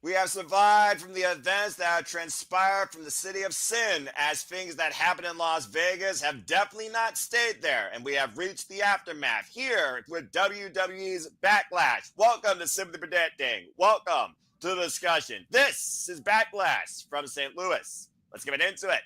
We have survived from the events that have transpired from the city of sin, as things that happened in Las Vegas have definitely not stayed there, and we have reached the aftermath here with WWE's Backlash. Welcome to Simply Predicting. Welcome to the discussion. This is Backlash from St. Louis. Let's get into it.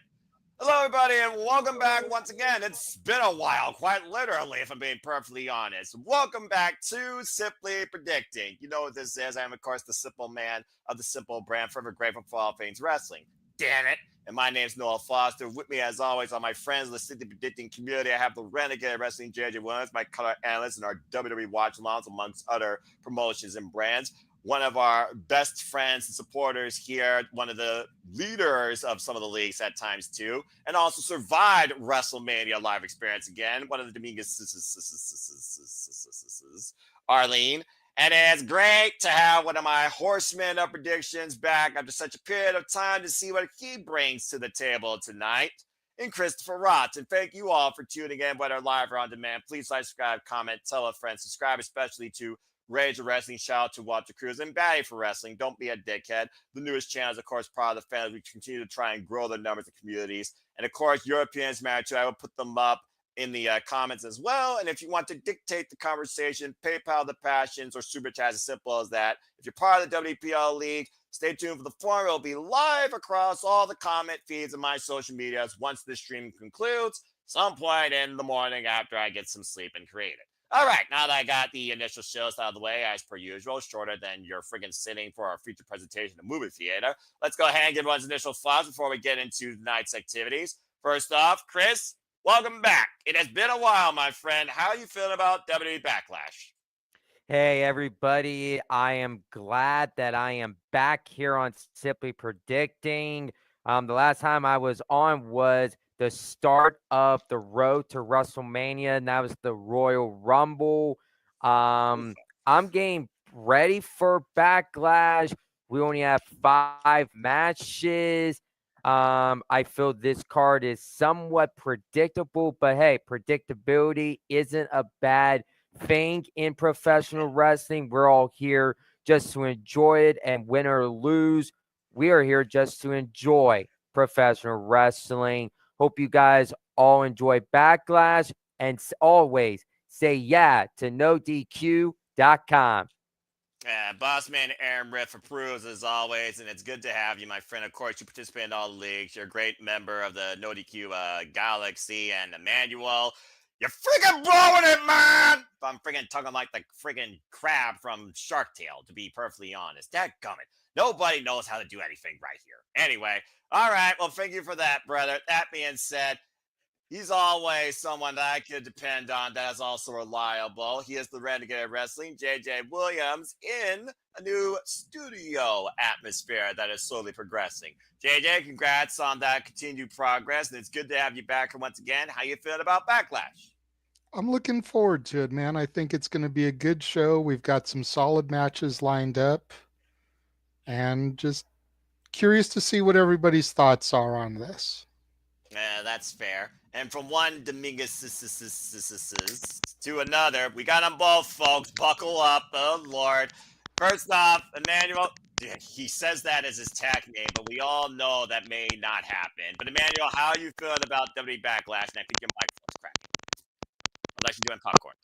Hello, everybody, and welcome back once again. It's been a while, quite literally, if I'm being perfectly honest. Welcome back to Simply Predicting. You know what this is. I am, of course, the simple man of the simple brand, forever grateful for all things wrestling. Damn it. And my name's Noah Foster. With me, as always, are my friends in the Simply Predicting community. I have the Renegade Wrestling JJ Williams, my color analyst, and our WWE watch alongs, amongst other promotions and brands. One of our best friends and supporters here, one of the leaders of some of the leagues at times too, and also survived WrestleMania live experience again. One of the Dominik's Arlene. And it's great to have one of my horsemen of predictions back after such a period of time to see what he brings to the table tonight in Christopher Rotz. And thank you all for tuning in, whether live or on demand. Please like, subscribe, comment, tell a friend, subscribe especially to Rage of Wrestling. Shout out to Walter Cruz and Batty for Wrestling. Don't be a dickhead. The newest channel is, of course, part of the fans. We continue to try and grow the numbers of communities. And, of course, Europeans matter too. I will put them up in the comments as well. And if you want to dictate the conversation, PayPal the passions or Super Chat, as simple as that. If you're part of the WPL League, stay tuned for the forum. It will be live across all the comment feeds of my social medias once this stream concludes, some point in the morning after I get some sleep and create it. All right, now that I got the initial shows out of the way, as per usual, shorter than your friggin' sitting for our feature presentation in the movie theater, let's go ahead and give everyone's initial thoughts before we get into tonight's activities. First off, Chris, welcome back. It has been a while, my friend. How are you feeling about WWE Backlash? Hey, everybody. I am glad that I am back here on Simply Predicting. The last time I was on was the start of the road to WrestleMania, and that was the Royal Rumble. I'm getting ready for Backlash. We only have 5 matches. I feel this card is somewhat predictable, but hey, predictability isn't a bad thing in professional wrestling. We're all here just to enjoy it, and win or lose, we are here just to enjoy professional wrestling. Hope you guys all enjoy Backlash, and always say yeah to NoDQ.com. Bossman Aaron Riff approves as always, and it's good to have you, my friend. Of course, you participate in all the leagues. You're a great member of the No DQ Galaxy, and Emmanuel, you're freaking blowing it, man! I'm freaking talking like the freaking crab from Shark Tale, to be perfectly honest. Dadgummit. Nobody knows how to do anything right here. Anyway, all right, well, thank you for that, brother. That being said, he's always someone that I could depend on that is also reliable. He is the Renegade Wrestling, JJ Williams, in a new studio atmosphere that is slowly progressing. JJ, congrats on that continued progress, and it's good to have you back here once again. How you feeling about Backlash? I'm looking forward to it, man. I think it's going to be a good show. We've got some solid matches lined up, and just curious to see what everybody's thoughts are on this. Yeah, that's fair. And from one Dominguez to another, we got them both, folks. Buckle up. Oh, Lord. First off, Emmanuel, he says that as his tag name, but we all know that may not happen. But Emmanuel, how are you feeling about WWE Backlash? And I think your microphone's cracking. Unless you're doing popcorn.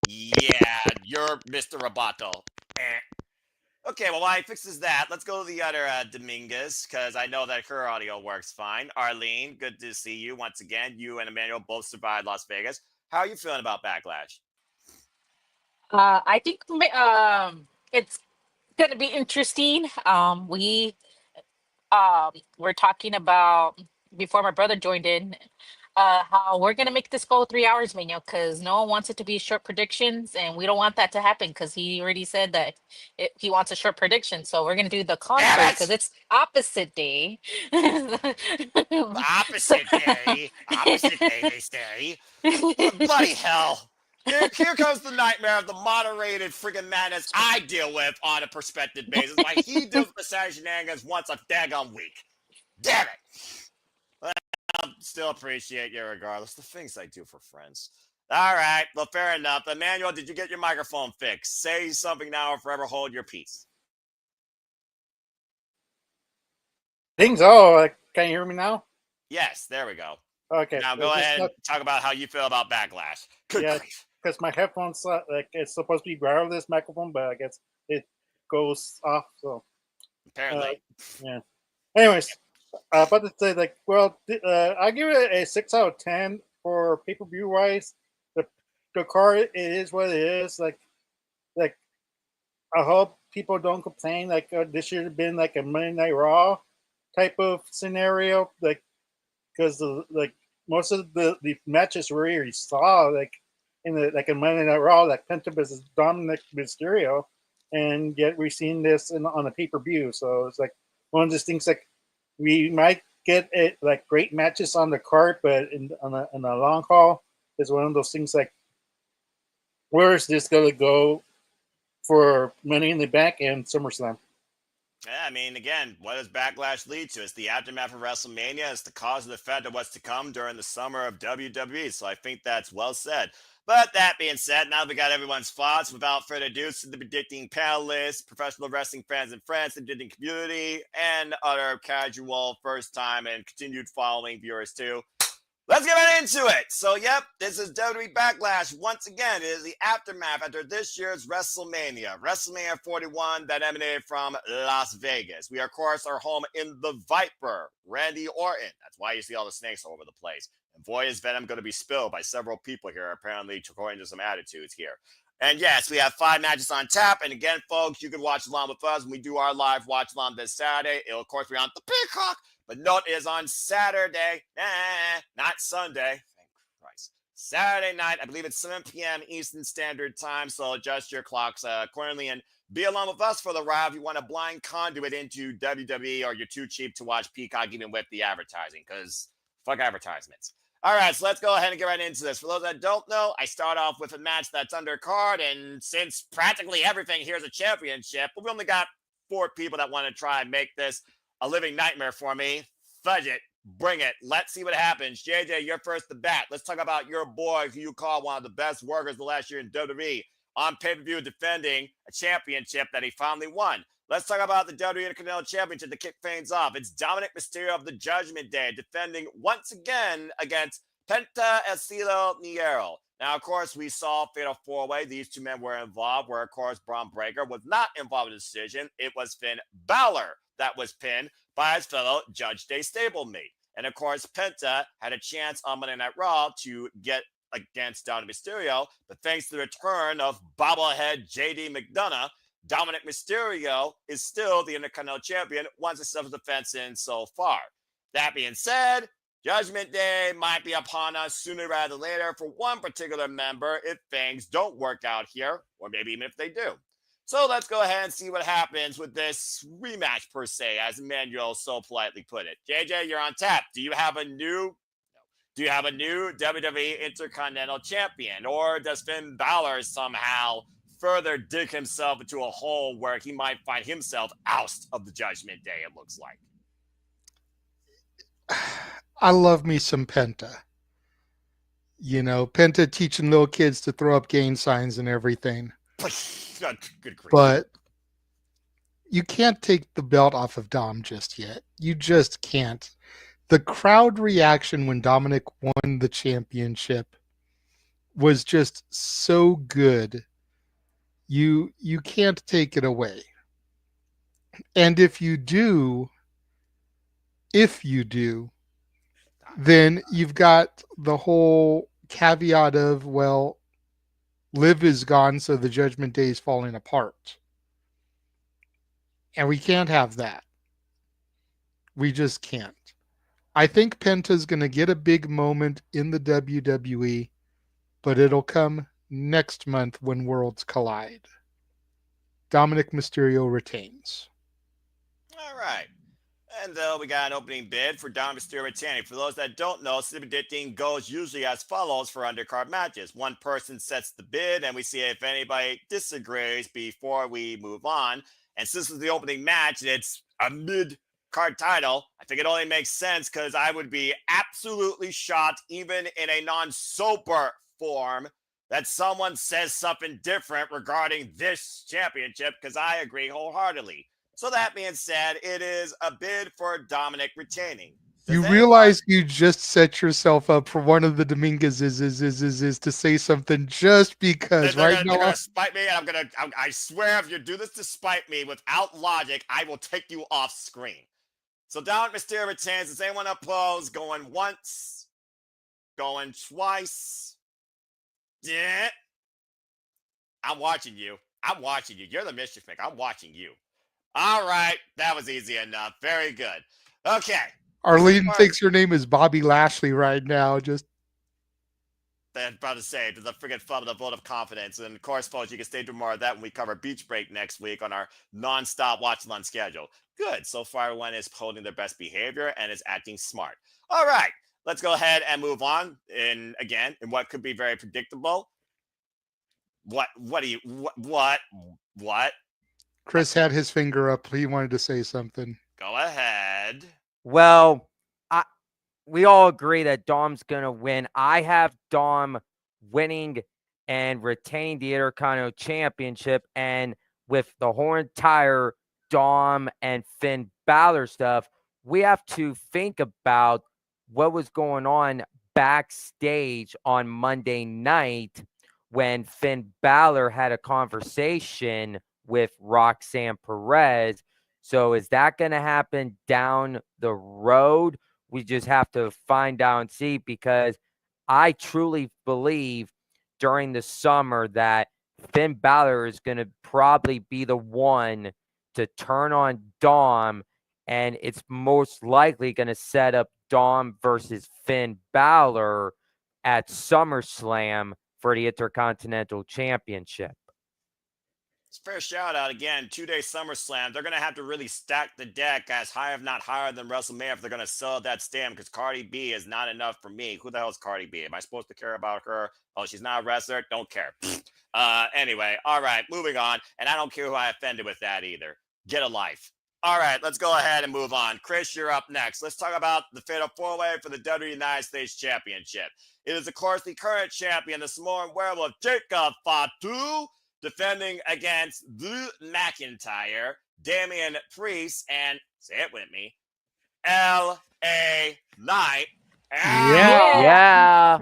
Yeah, you're Mr. Roboto. Okay, well, while he fixes that, let's go to the other Dominguez, because I know that her audio works fine. Arlene, good to see you once again. You and Emmanuel both survived Las Vegas. How are you feeling about Backlash? I think it's gonna be interesting. We were talking about before my brother joined in, how we're gonna make this go 3 hours, Mano, because no one wants it to be short predictions, and we don't want that to happen because he already said that he wants a short prediction. So we're gonna do the contrary because it's opposite day. So- Opposite day. Opposite day, they say. Bloody hell. Here comes the nightmare of the moderated friggin' madness I deal with on a perspective basis. Like he deals with the shenanigans once a daggone week. Damn it. Well, still appreciate you regardless. The things I do for friends. All right. Well, fair enough. Emmanuel, did you get your microphone fixed? Say something now or forever hold your peace. Think so. Can you hear me now? Yes, there we go. Okay. Now go ahead and talk about how you feel about Backlash. Good Yeah. grief. Because my headphones, it's supposed to be wireless microphone, but I guess it goes off. So Apparently. yeah. Anyways, about to say I give it a 6 out of 10 for pay-per-view wise. The card it is what it is. Like I hope people don't complain. This should have been like a Monday Night Raw type of scenario. Because most of the matches we already saw in a Monday Night Raw, like Penta versus Dominik Mysterio, and yet we're seeing this on a pay-per-view. So it's like one of those things we might get it great matches on the card, but on a long haul is one of those things where is this going to go for Money in the Bank and SummerSlam? Yeah, I mean, again, what does Backlash lead to? It's the aftermath of WrestleMania. It's the cause of the fact of what's to come during the summer of WWE. So I think that's well said. But that being said, now we got everyone's thoughts. Without further ado, to the predicting panelists, professional wrestling fans and friends, the predicting community, and other casual, first-time, and continued following viewers too. Let's get right into it. So, yep, this is WWE Backlash. Once again, it is the aftermath after this year's WrestleMania. WrestleMania 41 that emanated from Las Vegas. We, of course, are home in the Viper, Randy Orton. That's why you see all the snakes all over the place. And boy, is venom going to be spilled by several people here, apparently, according to some attitudes here. And yes, we have 5 matches on tap. And again, folks, you can watch along with us when we do our live watch along this Saturday. It'll, of course, be on the Peacock. But note it is on Saturday, not Sunday. Thank Christ. Saturday night, I believe it's 7 p.m. Eastern Standard Time. So adjust your clocks accordingly and be along with us for the ride if you want a blind conduit into WWE or you're too cheap to watch Peacock even with the advertising because fuck advertisements. All right, so let's go ahead and get right into this. For those that don't know, I start off with a match that's undercard, and since practically everything here is a championship, but we only got 4 people that want to try and make this a living nightmare for me. Fudge it. Bring it. Let's see what happens. JJ, you're first to bat. Let's talk about your boy who you call one of the best workers the last year in WWE on pay-per-view defending a championship that he finally won. Let's talk about the WWE Intercontinental Championship to kick things off. It's Dominik Mysterio of the Judgment Day defending once again against Penta Estilo Niero. Now, of course, we saw Fatal 4-Way. These 2 men were involved, where, of course, Braun Breaker was not involved in the decision. It was Finn Balor that was pinned by his fellow Judge Day stablemate. And, of course, Penta had a chance on Monday Night Raw to get against Dominik Mysterio, but thanks to the return of bobblehead JD McDonough, Dominik Mysterio is still the Intercontinental Champion, one successful defense in so far. That being said, Judgment Day might be upon us sooner rather than later for one particular member if things don't work out here, or maybe even if they do. So let's go ahead and see what happens with this rematch per se, as Emmanuel so politely put it. JJ, you're on tap. Do you have a new WWE Intercontinental Champion, or does Finn Balor somehow further dig himself into a hole where he might find himself oust of the Judgment Day, it looks like? I love me some Penta. You know, Penta teaching little kids to throw up gang signs and everything. Good grief. But you can't take the belt off of Dom just yet. You just can't. The crowd reaction when Dominik won the championship was just so good. You can't take it away. And if you do, then you've got the whole caveat of, well, Liv is gone, so the Judgment Day is falling apart. And we can't have that. We just can't. I think Penta's going to get a big moment in the WWE, but it'll come next month when worlds collide. Dominik Mysterio retains. All right. And we got an opening bid for Dominik Mysterio retaining. For those that don't know, the bidding goes usually as follows for undercard matches. One person sets the bid, and we see if anybody disagrees before we move on. And since this is the opening match, and it's a mid-card title, I think it only makes sense because I would be absolutely shocked, even in a non-sober form that someone says something different regarding this championship, because I agree wholeheartedly. So that being said, it is a bid for Dominik retaining. Does You anyone- realize you just set yourself up for one of the Dominguez is to say something just because they're right gonna now. spite me, and I swear if you do this to spite me without logic, I will take you off screen. So Dominik Mysterio retains. Does anyone oppose? Going once, going twice. Yeah. I'm watching you. You're the mischief maker. I'm watching you. All right. That was easy enough. Very good. Okay. Arlene thinks your name is Bobby Lashley right now. Just I'm about to say, there's a friggin' fun of the vote of confidence. And of course, folks, you can stay tuned more of that when we cover Beach Break next week on our non-stop watch-along schedule. Good. So far, everyone is holding their best behavior and is acting smart. All right. Let's go ahead and move on. In what could be very predictable. What? Chris had his finger up. He wanted to say something. Go ahead. Well, we all agree that Dom's going to win. I have Dom winning and retaining the Intercontinental Championship. And with the whole entire Dom and Finn Balor stuff, we have to think about what was going on backstage on Monday night when Finn Balor had a conversation with Roxanne Perez. So is that going to happen down the road? We just have to find out and see, because I truly believe during the summer that Finn Balor is going to probably be the one to turn on Dom, and it's most likely going to set up Dom versus Finn Balor at SummerSlam for the Intercontinental Championship. It's a fair shout out again. 2-day SummerSlam. They're going to have to really stack the deck as high, if not higher, than WrestleMania if they're going to sell that stand, because Cardi B is not enough for me. Who the hell is Cardi B? Am I supposed to care about her? Oh, she's not a wrestler? Don't care. Anyway, all right, moving on. And I don't care who I offended with that either. Get a life. All right, let's go ahead and move on. Chris, you're up next. Let's talk about the Fatal 4-Way for the WWE United States Championship. It is, of course, the current champion, the Samoan werewolf, Jacob Fatu, defending against the McIntyre, Damian Priest, and, say it with me, L.A. Knight. Yeah.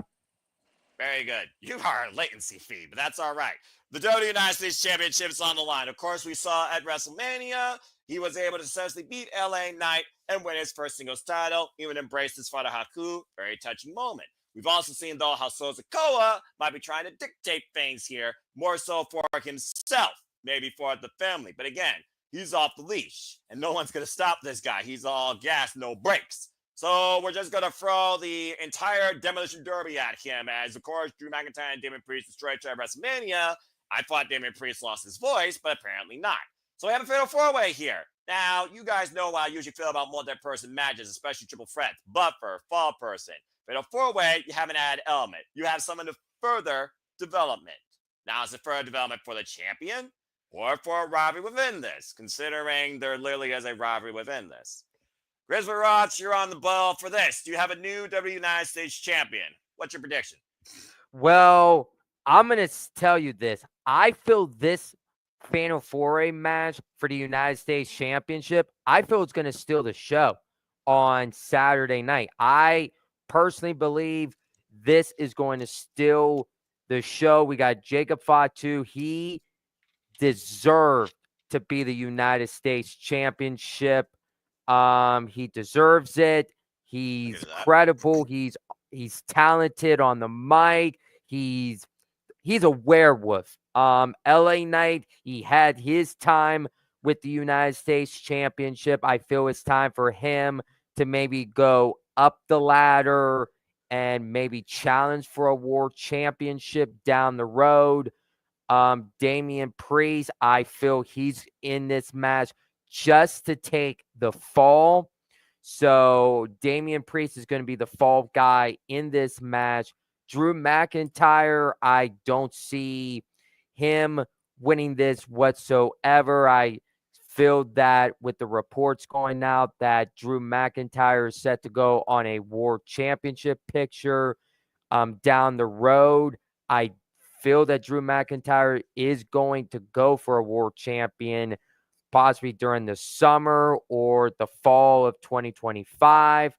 Very good. You are a latency feed, but that's all right. The WWE United States Championship is on the line. Of course, we saw at WrestleMania, he was able to successfully beat L.A. Knight and win his first singles title, even embraced his father Haku. Very touching moment. We've also seen, though, how Sikoa might be trying to dictate things here, more so for himself, maybe for the family. But again, he's off the leash, and no one's going to stop this guy. He's all gas, no brakes. So we're just going to throw the entire Demolition Derby at him, as, of course, Drew McIntyre and Damian Priest destroyed each other at WrestleMania. I thought Damian Priest lost his voice, but apparently not. So we have a Fatal 4-Way here. Now, you guys know how I usually feel about multi-person matches, especially triple threats. Buffer, fall person. Fatal 4-Way, you have an added element. You have some of the further development. Now, is it further development for the champion or for a rivalry within this, considering there literally is a rivalry within this? Grizzly Rods, you're on the ball for this. Do you have a new WWE United States champion? What's your prediction? Well, I'm going to tell you this. I feel this Fatal 4-Way match for the United States Championship, I feel it's going to steal the show on Saturday night. I personally believe this is going to steal the show. We got Jacob Fatu. He deserved to be the United States Championship. He deserves it. He's credible. He's talented on the mic. He's a werewolf. LA Knight, he had his time with the United States Championship. I feel it's time for him to maybe go up the ladder and maybe challenge for a world championship down the road. Damian Priest, I feel he's in this match just to take the fall. So Damian Priest is going to be the fall guy in this match. Drew McIntyre, I don't see him winning this whatsoever. I feel that with the reports going out that Drew McIntyre is set to go on a world championship picture down the road. I feel that Drew McIntyre is going to go for a world champion, possibly during the summer or the fall of 2025.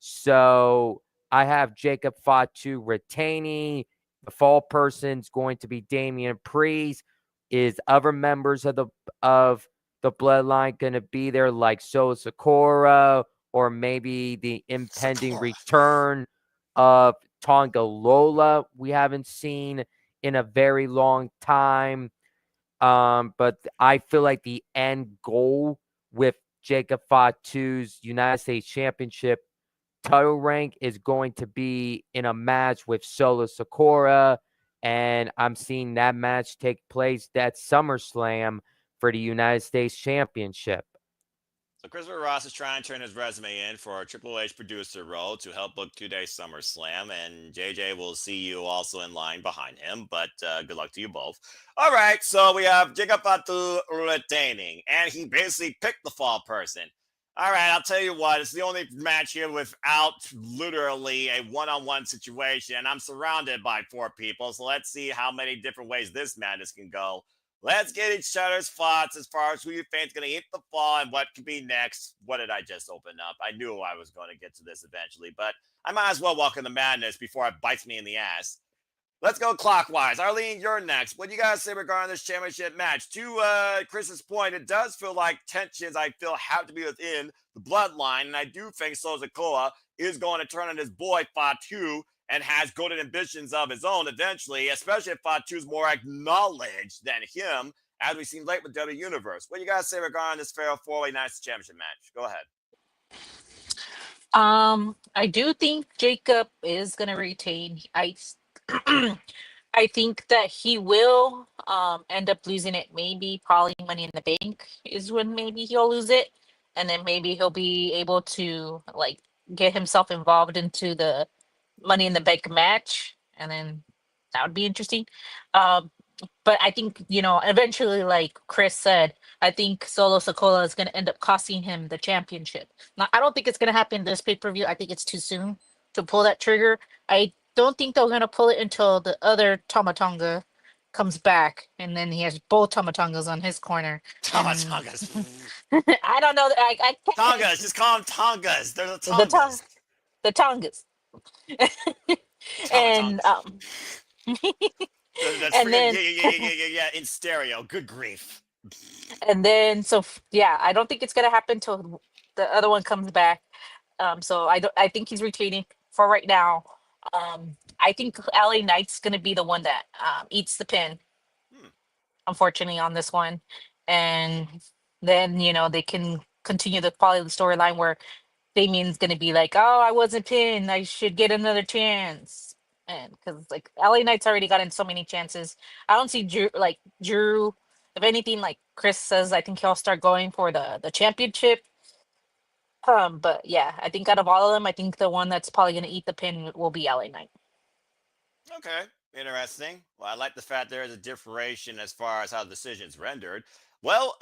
So I have Jacob Fatu retaining. The fall person's going to be Damian Priest. Is other members of the bloodline going to be there, like Solo Sikoa, or maybe the impending return of Tonga Lola we haven't seen in a very long time. But I feel like the end goal with Jacob Fatu's United States Championship title rank is going to be in a match with Solo Sikoa, and I'm seeing that match take place at SummerSlam for the United States Championship. So Christopher Ross is trying to turn his resume in for a Triple H producer role to help book 2-day SummerSlam, and JJ will see you also in line behind him, but good luck to you both. All right, so we have Jacob Fatu retaining, and he basically picked the fall person. All right, I'll tell you what, it's the only match here without literally a one-on-one situation, and I'm surrounded by 4 people, so let's see how many different ways this madness can go. Let's get each other's thoughts as far as who you think is going to hit the fall and what could be next. What did I just open up? I knew I was going to get to this eventually, but I might as well walk in the madness before it bites me in the ass. Let's go clockwise. Arlene, you're next. What do you guys say regarding this championship match? To Chris's point, it does feel like tensions, I feel, have to be within the bloodline, and I do think Solo Sikoa is going to turn on his boy Fatu and has golden ambitions of his own eventually, especially if Fatu's more acknowledged than him, as we've seen late with W Universe. What do you guys say regarding this Fatal 4-Way Nights Championship match? Go ahead. I do think Jacob is gonna retain. I think that he will end up losing it. Maybe probably Money in the Bank is when maybe he'll lose it, and then maybe he'll be able to like get himself involved into the Money in the Bank match, and then that would be interesting. Um, but I think, eventually, like Chris said, I think Solo Sikoa is going to end up costing him the championship. Now, I don't think it's going to happen this pay per view. I think it's too soon to pull that trigger. I don't think they're going to pull it until the other Tomatonga comes back, and then he has both Tomatongas on his corner. Tongas. I don't know. I can't. Tongas. Just call them Tongas. They're the The Tongas. the Tongas. And That's and then yeah, in stereo. Good grief. and then yeah, I don't think it's gonna happen till the other one comes back. So I think he's retaining for right now. I think LA Knight's gonna be the one that eats the pin, unfortunately, on this one. And then they can continue the storyline where Damian's gonna be like, "Oh, I wasn't pinned. I should get another chance." And because like LA Knight's already gotten so many chances, I don't see Drew. If anything, like Chris says, I think he'll start going for the championship. But yeah, I think out of all of them, I think the one that's probably gonna eat the pin will be LA Knight. Okay, interesting. Well, I like the fact there is a differentiation as far as how the decision's rendered. Well,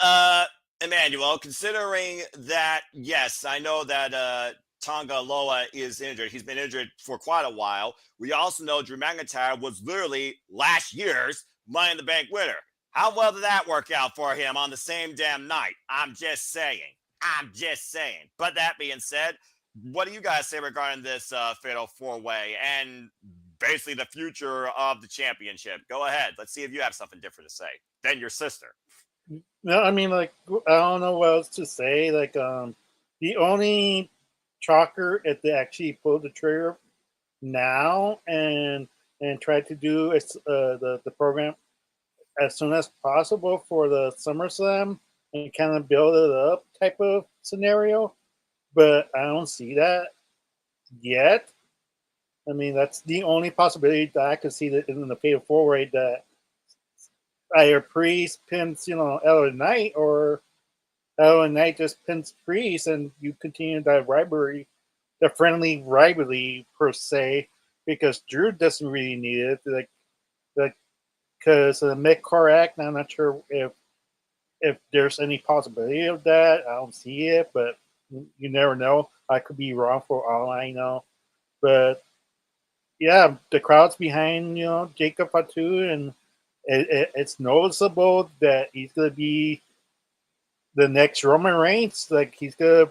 Emmanuel, considering that, yes, I know that Tonga Loa is injured. He's been injured for quite a while. We also know Drew McIntyre was literally last year's Money in the Bank winner. How well did that work out for him on the same damn night? I'm just saying. But that being said, what do you guys say regarding this Fatal 4-Way and basically the future of the championship? Go ahead. Let's see if you have something different to say than your sister. No, I mean, like, I don't know what else to say. Like, the only shocker if they actually pulled the trigger now and try to do the program as soon as possible for the SummerSlam and kind of build it up type of scenario, but I don't see that yet. I mean, that's the only possibility that I could see that in the Fatal 4-Way, that either Priest pins, LA Knight, or LA Knight just pins Priest, and you continue that rivalry, the friendly rivalry per se, because Drew doesn't really need it. Because of the mid-car act, I'm not sure if there's any possibility of that. I don't see it, but you never know. I could be wrong for all I know. But yeah, the crowd's behind Jacob Fatu, and it's noticeable that he's gonna be the next Roman Reigns. Like he's gonna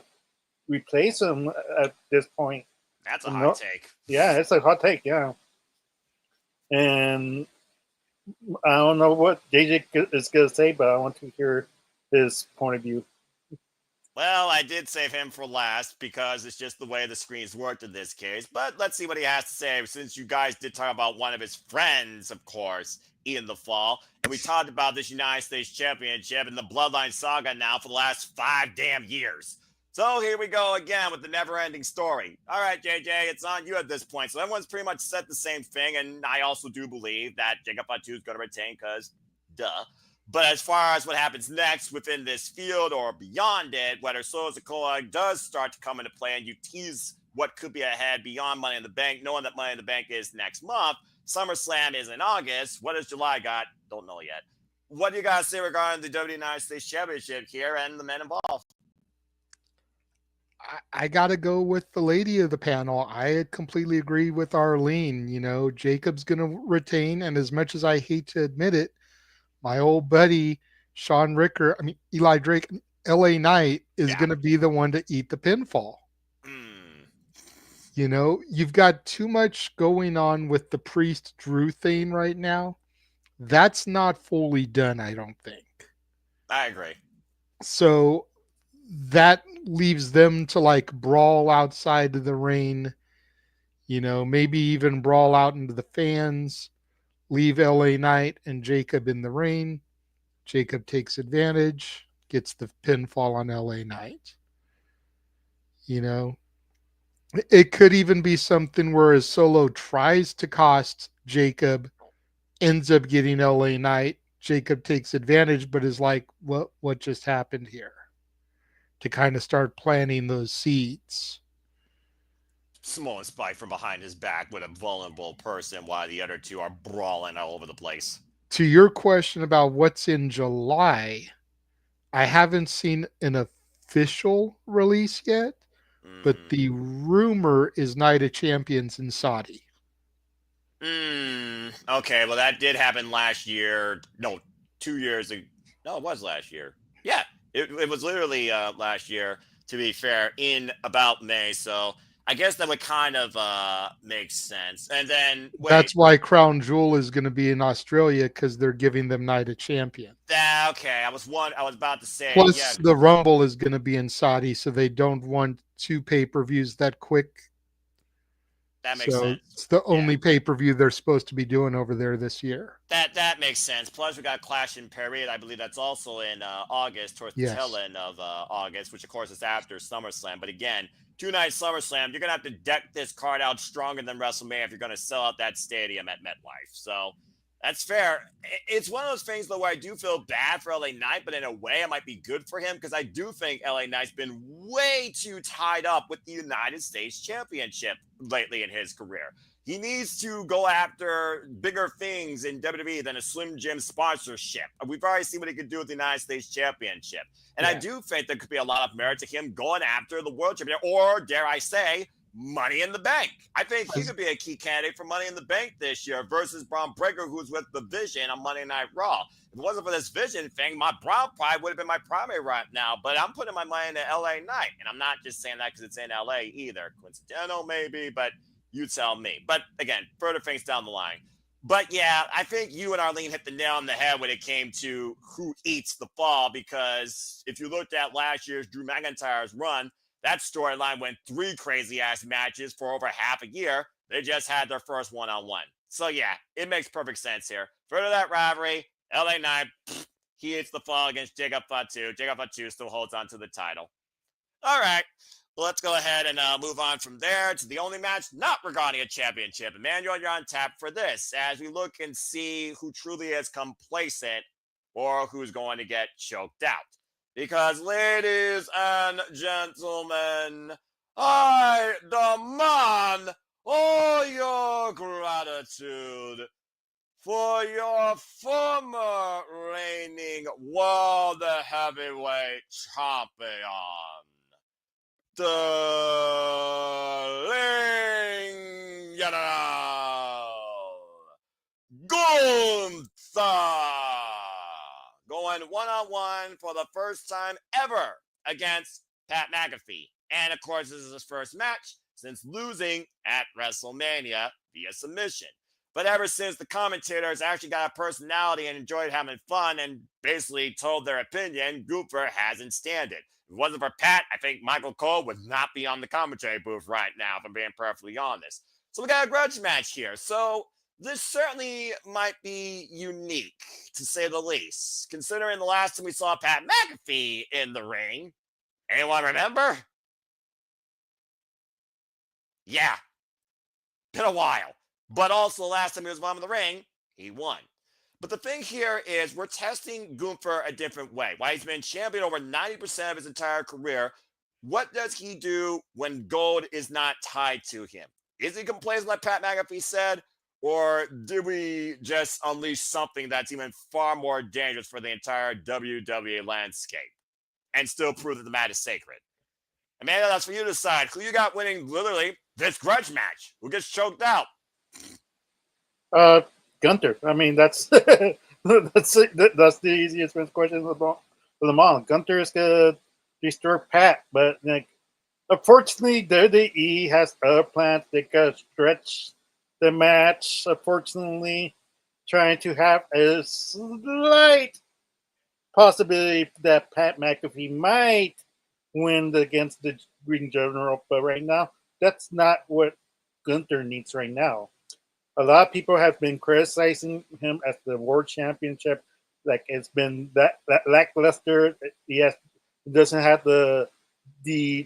replace him at this point. That's a And hot take. Yeah, it's a hot take. Yeah, and I don't know what JJ is gonna say, but I want to hear his point of view. Well, I did save him for last because it's just the way the screens worked in this case. But let's see what he has to say, since you guys did talk about one of his friends, of course, in the fall. And we talked about this United States Championship and the Bloodline saga now for the last 5 damn years. So here we go again with the never-ending story. All right, JJ, it's on you at this point. So everyone's pretty much said the same thing, and I also do believe that Jacob Fatu is going to retain because, duh. But as far as what happens next within this field or beyond it, whether Solo Sikoa does start to come into play and you tease what could be ahead beyond Money in the Bank, knowing that Money in the Bank is next month, SummerSlam is in August. What has July got? Don't know yet. What do you guys say regarding the WWE United States Championship here and the men involved? I got to go with the lady of the panel. I completely agree with Arlene. Jacob's going to retain. And as much as I hate to admit it, my old buddy, Eli Drake, LA Knight is going to be the one to eat the pinfall. You've got too much going on with the Priest Drew thing right now. That's not fully done, I don't think. I agree. So that leaves them to brawl outside of the ring, maybe even brawl out into the fans, leave LA Knight and Jacob in the ring. Jacob takes advantage, gets the pinfall on LA Knight. It could even be something where Solo tries to cost Jacob, ends up getting LA Knight. Jacob takes advantage, but is like, what just happened here? To kind of start planting those seeds. Samoan spike from behind his back with a vulnerable person while the other two are brawling all over the place. To your question about what's in July, I haven't seen an official release yet, but the rumor is Night of Champions in Saudi. Okay, well, that did happen last year. No, 2 years ago. No, it was last year. Yeah, it was literally last year, to be fair, in about May. So I guess that would kind of make sense. And then that's why Crown Jewel is going to be in Australia, because they're giving them Night of Champions. Okay, I was about to say. Plus, the Rumble is going to be in Saudi, so they don't want 2 pay-per-views that quick. That makes sense. It's the only pay-per-view they're supposed to be doing over there this year. That makes sense. Plus, we got Clash in Paris. I believe that's also in August, towards the tail end of August, which, of course, is after SummerSlam. But again, 2-night SummerSlam, you're going to have to deck this card out stronger than WrestleMania if you're going to sell out that stadium at MetLife. So that's fair. It's one of those things, though, where I do feel bad for LA Knight, but in a way, it might be good for him because I do think LA Knight's been way too tied up with the United States Championship lately in his career. He needs to go after bigger things in WWE than a Slim Jim sponsorship. We've already seen what he could do with the United States Championship. And I do think there could be a lot of merit to him going after the World Championship, or dare I say, Money in the Bank. I think he could be a key candidate for Money in the Bank this year versus Braun Breaker, who's with the Vision on Monday Night Raw. If it wasn't for this Vision thing, my Braun probably would have been my primary right now, but I'm putting my money into LA Knight. And I'm not just saying that because it's in LA either. Coincidental, maybe, but you tell me. But again, further things down the line. But yeah, I think you and Arlene hit the nail on the head when it came to who eats the fall, because if you looked at last year's Drew McIntyre's run, that storyline went 3 crazy-ass matches for over half a year. They just had their first one-on-one. So yeah, it makes perfect sense here. Further that rivalry, LA Knight, he eats the fall against Jacob Fatu. Jacob Fatu still holds on to the title. All right. Well, let's go ahead and move on from there to the only match not regarding a championship. Emmanuel, you're on tap for this as we look and see who truly is complacent or who's going to get choked out. Because, ladies and gentlemen, I demand all your gratitude for your former reigning World Heavyweight Champion, the Ling General. going one-on-one for the first time ever against Pat McAfee. And of course, this is his first match since losing at WrestleMania via submission. But ever since, the commentators actually got a personality and enjoyed having fun and basically told their opinion, Gunther hasn't stand it. If it wasn't for Pat, I think Michael Cole would not be on the commentary booth right now, if I'm being perfectly honest. So we got a grudge match here. So this certainly might be unique, to say the least, considering the last time we saw Pat McAfee in the ring. Anyone remember? Yeah, been a while. But also, the last time he was bottom of the ring, he won. But the thing here is we're testing Gunther a different way. While he's been champion over 90% of his entire career, what does he do when gold is not tied to him? Is he complacent like Pat McAfee said? Or did we just unleash something that's even far more dangerous for the entire WWE landscape and still prove that the match is sacred? Amanda, that's for you to decide. Who you got winning literally this grudge match? Who gets choked out? Gunther. I mean, that's that's the easiest question of them all. Gunther is gonna destroy Pat, but like, unfortunately, WWE has other plans. They gotta stretch the match. Unfortunately, trying to have a slight possibility that Pat McAfee might win against the Green General, but right now, that's not what Gunther needs right now. A lot of people have been criticizing him as the world championship. Like, it's been that lackluster. He doesn't have the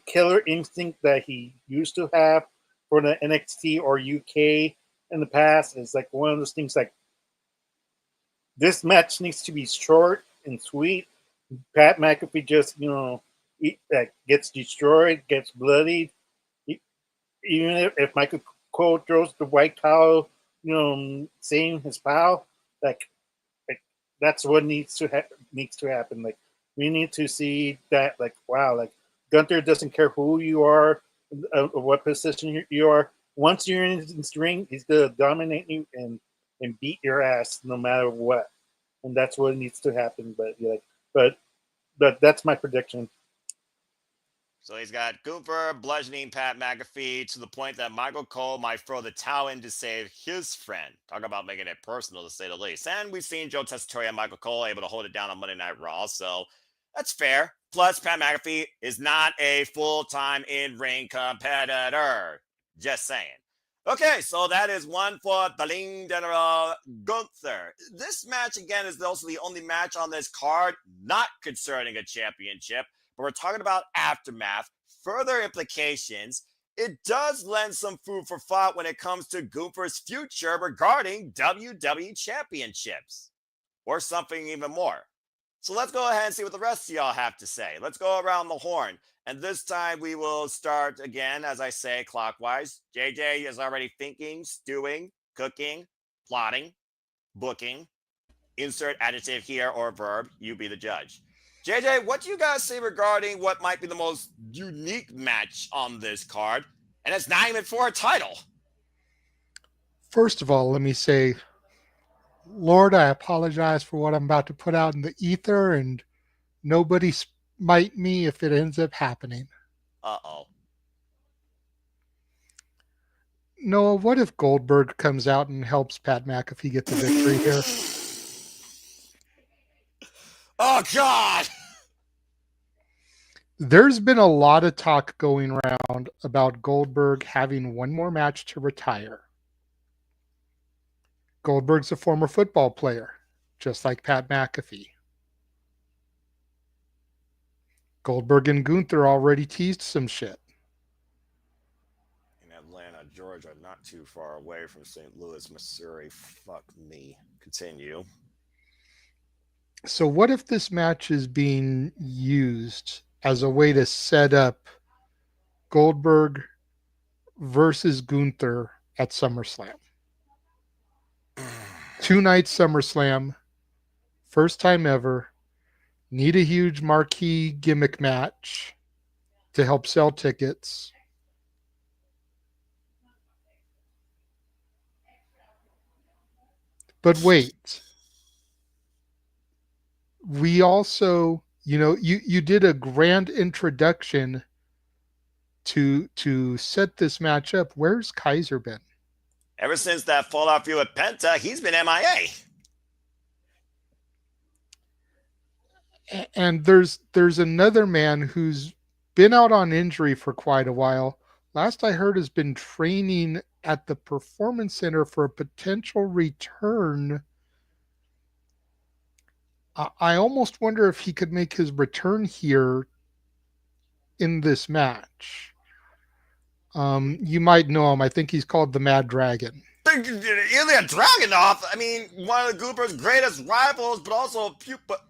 killer instinct that he used to have for the NXT or UK in the past. It's like one of those things like, this match needs to be short and sweet. Pat McAfee just, gets destroyed, gets bloodied. Even if Michael Cole throws the white towel, saving his pal, like that's what needs to happen. Like, we need to see that, like, wow, like Gunther doesn't care who you are, what position you are. Once you're in this ring, he's gonna dominate you and beat your ass no matter what, and that's what needs to happen. But that's my prediction. So he's got Gunther bludgeoning Pat McAfee to the point that Michael Cole might throw the towel in to save his friend. Talk about making it personal, to say the least. And we've seen Joe Tessitore and Michael Cole able to hold it down on Monday Night Raw, so that's fair. Plus, Pat McAfee is not a full-time in-ring competitor. Just saying. Okay, so that is one for Berlin General Gunther. This match, again, is also the only match on this card not concerning a championship. But we're talking about aftermath, further implications. It does lend some food for thought when it comes to Gunther's future regarding WWE championships, or something even more. So let's go ahead and see what the rest of y'all have to say. Let's go around the horn. And this time we will start again, as I say, clockwise. JJ is already thinking, stewing, cooking, plotting, booking. Insert adjective here or verb. You be the judge. JJ, what do you guys say regarding what might be the most unique match on this card? And it's not even for a title. First of all, let me say, Lord, I apologize for what I'm about to put out in the ether, and nobody smite me if it ends up happening. Uh-oh. Noah, what if Goldberg comes out and helps Pat McAfee get the victory here? Oh, God! There's been a lot of talk going around about Goldberg having one more match to retire. Goldberg's a former football player, just like Pat McAfee. Goldberg and Gunther already teased some shit. In Atlanta, Georgia, not too far away from St. Louis, Missouri. Fuck me. Continue. So what if this match is being used as a way to set up Goldberg versus Gunther at SummerSlam? 2-night SummerSlam, first time ever. Need a huge marquee gimmick match to help sell tickets. But wait. we also, you did a grand introduction to set this match up. Where's Kaiser been? Ever since that fallout feud with Penta, he's been MIA. And there's another man who's been out on injury for quite a while. Last I heard has been training at the Performance Center for a potential return. I almost wonder if he could make his return here in this match. You might know him. I think he's called the Mad Dragon. Ilya Dragunov, I mean, one of the Gooper's greatest rivals, but also but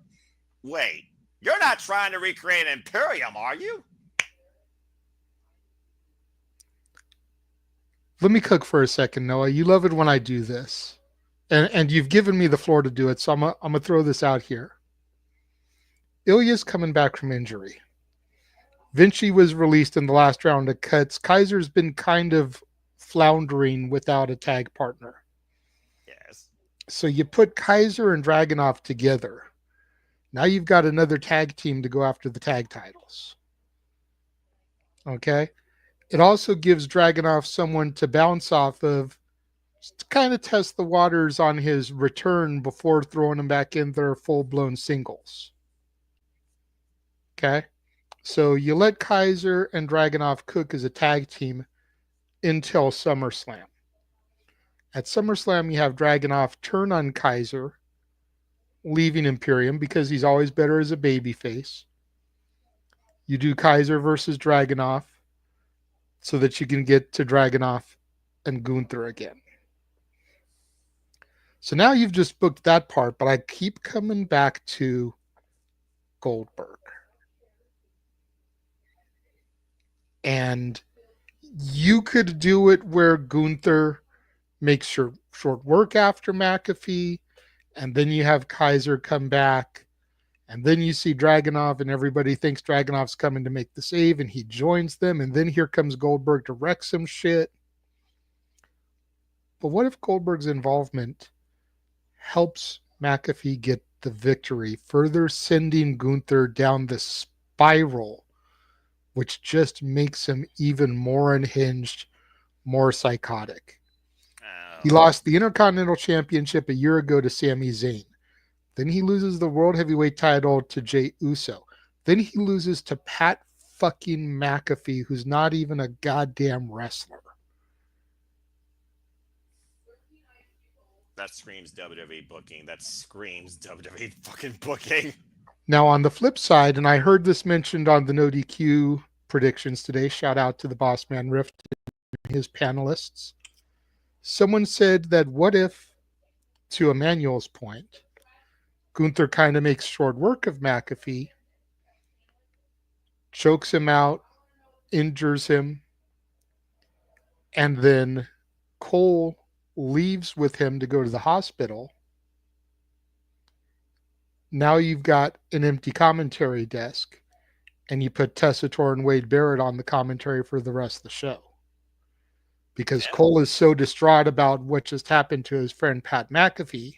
wait, you're not trying to recreate Imperium, are you? Let me cook for a second, Noah. You love it when I do this. And you've given me the floor to do it, so I'm going to throw this out here. Ilya's coming back from injury. Vinci was released in the last round of cuts. Kaiser's been kind of floundering without a tag partner. Yes. So you put Kaiser and Dragunov together. Now you've got another tag team to go after the tag titles. Okay? It also gives Dragunov someone to bounce off of, just to kind of test the waters on his return before throwing him back in their full-blown singles. Okay? So you let Kaiser and Dragunov cook as a tag team until SummerSlam. At SummerSlam, you have Dragunov turn on Kaiser, leaving Imperium because he's always better as a babyface. You do Kaiser versus Dragunov so that you can get to Dragunov and Gunther again. So now you've just booked that part, but I keep coming back to Goldberg. And you could do it where Gunther makes short work after McAfee, and then you have Kaiser come back, and then you see Dragunov, and everybody thinks Dragunov's coming to make the save, and he joins them, and then here comes Goldberg to wreck some shit. But what if Goldberg's involvement helps McAfee get the victory, further sending Gunther down the spiral, which just makes him even more unhinged, more psychotic? He lost the Intercontinental Championship a year ago to Sami Zayn. Then he loses the World Heavyweight title to Jey Uso. Then he loses to Pat fucking McAfee, who's not even a goddamn wrestler. That screams WWE booking. That screams WWE fucking booking. Now, on the flip side, and I heard this mentioned on the No DQ predictions today, shout out to the Boss Man Rift and his panelists. Someone said that what if, to Emmanuel's point, Gunther kind of makes short work of McAfee, chokes him out, injures him, and then Cole leaves with him to go to the hospital. Now you've got an empty commentary desk, and you put Tessitore and Wade Barrett on the commentary for the rest of the show. Because Cole is so distraught about what just happened to his friend Pat McAfee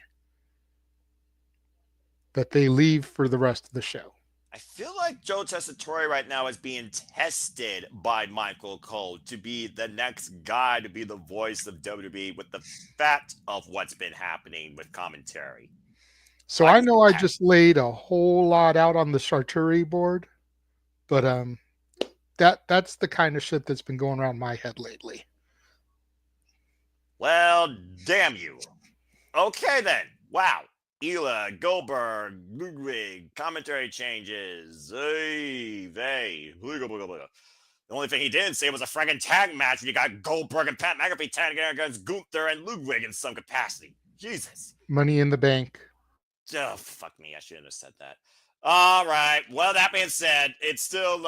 that they leave for the rest of the show. I feel like Joe Tessitore right now is being tested by Michael Cole to be the next guy to be the voice of WWE with the fact of what's been happening with commentary. So I know I just laid a whole lot out on the charcuterie board, but that's the kind of shit that's been going around my head lately. Well, damn you. Okay then. Wow. Ela, Goldberg, Ludwig, commentary changes. The only thing he didn't say was a friggin' tag match, and you got Goldberg and Pat McAfee tagging against Gunther and Ludwig in some capacity. Jesus. Money in the Bank. Oh, fuck me. I shouldn't have said that. All right. Well, that being said, it's still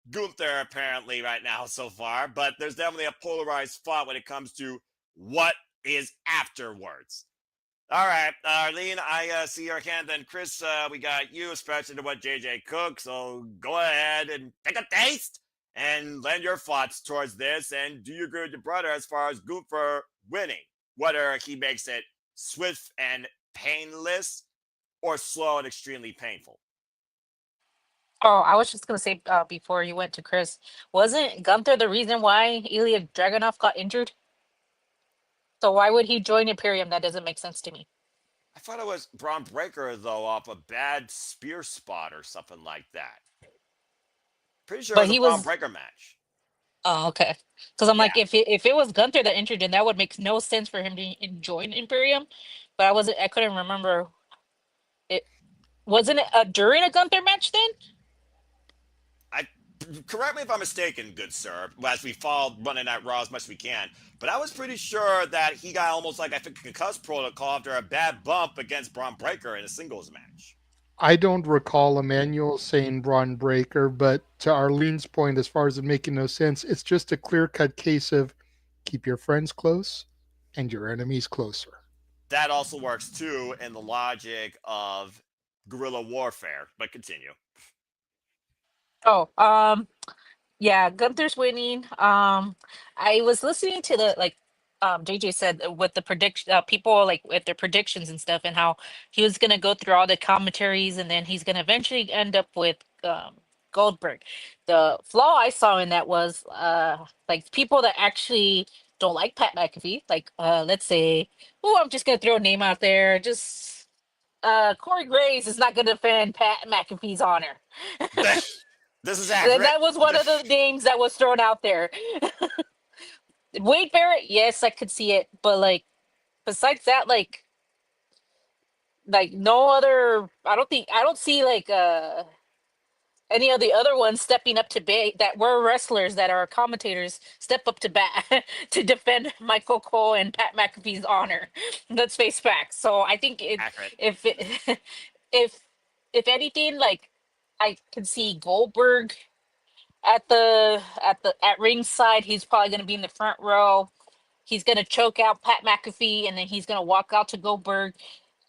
Gunther apparently right now so far, but there's definitely a polarized spot when it comes to what is afterwards. All right, Arlene, I see your hand. Then, Chris, we got you, especially to what JJ cooks. So go ahead and take a taste and lend your thoughts towards this. And do you agree with your brother as far as Gunther winning? Whether he makes it swift and painless, or slow and extremely painful. Oh, I was just gonna say before you went to Chris, wasn't Gunther the reason why Ilya Dragunov got injured? So why would he join Imperium? That doesn't make sense to me. I thought it was Braun Breaker, though, off a bad spear spot or something like that. Pretty sure it But was a he Braun was. Breaker match. Oh, okay. Because I'm Yeah. like, if it was Gunther that injured him, that would make no sense for him to join Imperium. But I couldn't remember. It wasn't it during a Gunther match then? Correct me if I'm mistaken, good sir, as we follow Monday Night Raw as much as we can, but I was pretty sure that he got almost like, I think, a concussed protocol after a bad bump against Braun Breaker in a singles match. I don't recall Emmanuel saying Braun Breaker, but to Arlene's point, as far as it making no sense, it's just a clear-cut case of keep your friends close and your enemies closer. That also works, too, in the logic of guerrilla warfare, but continue. Oh, yeah, Gunther's winning. I was listening to the JJ said with the prediction people like with their predictions and stuff and how he was gonna go through all the commentaries and then he's gonna eventually end up with Goldberg. The flaw I saw in that was like people that actually don't like Pat McAfee, like let's say, oh, I'm just gonna throw a name out there, just Corey Graves is not gonna defend Pat McAfee's honor. This is And accurate. that was one of the names that was thrown out there. Wade Barrett, yes, I could see it, but like besides that, like no other. I don't see like any of the other ones stepping up to bat that were wrestlers that are commentators step up to bat to defend Michael Cole and Pat McAfee's honor. Let's face facts. So I think Accurate. if it, if if anything, like I can see Goldberg at ringside. He's probably going to be in the front row. He's going to choke out Pat McAfee, and then he's going to walk out to Goldberg.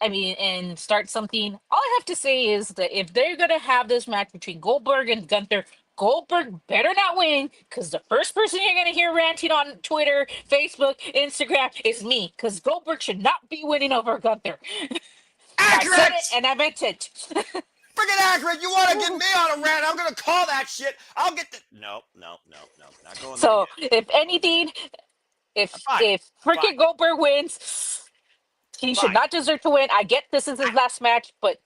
I mean, and start something. All I have to say is that if they're going to have this match between Goldberg and Gunther, Goldberg better not win, because the first person you're going to hear ranting on Twitter, Facebook, Instagram is me, because Goldberg should not be winning over Gunther. I said Accurate! it, and I meant it. Freaking accurate! You want to get me on a rant? I'm gonna call that shit. I'll get the no, not going So, there if anything, if Fine. freaking Goldberg wins, he should Fine. not deserve to win. I get this is his last match, but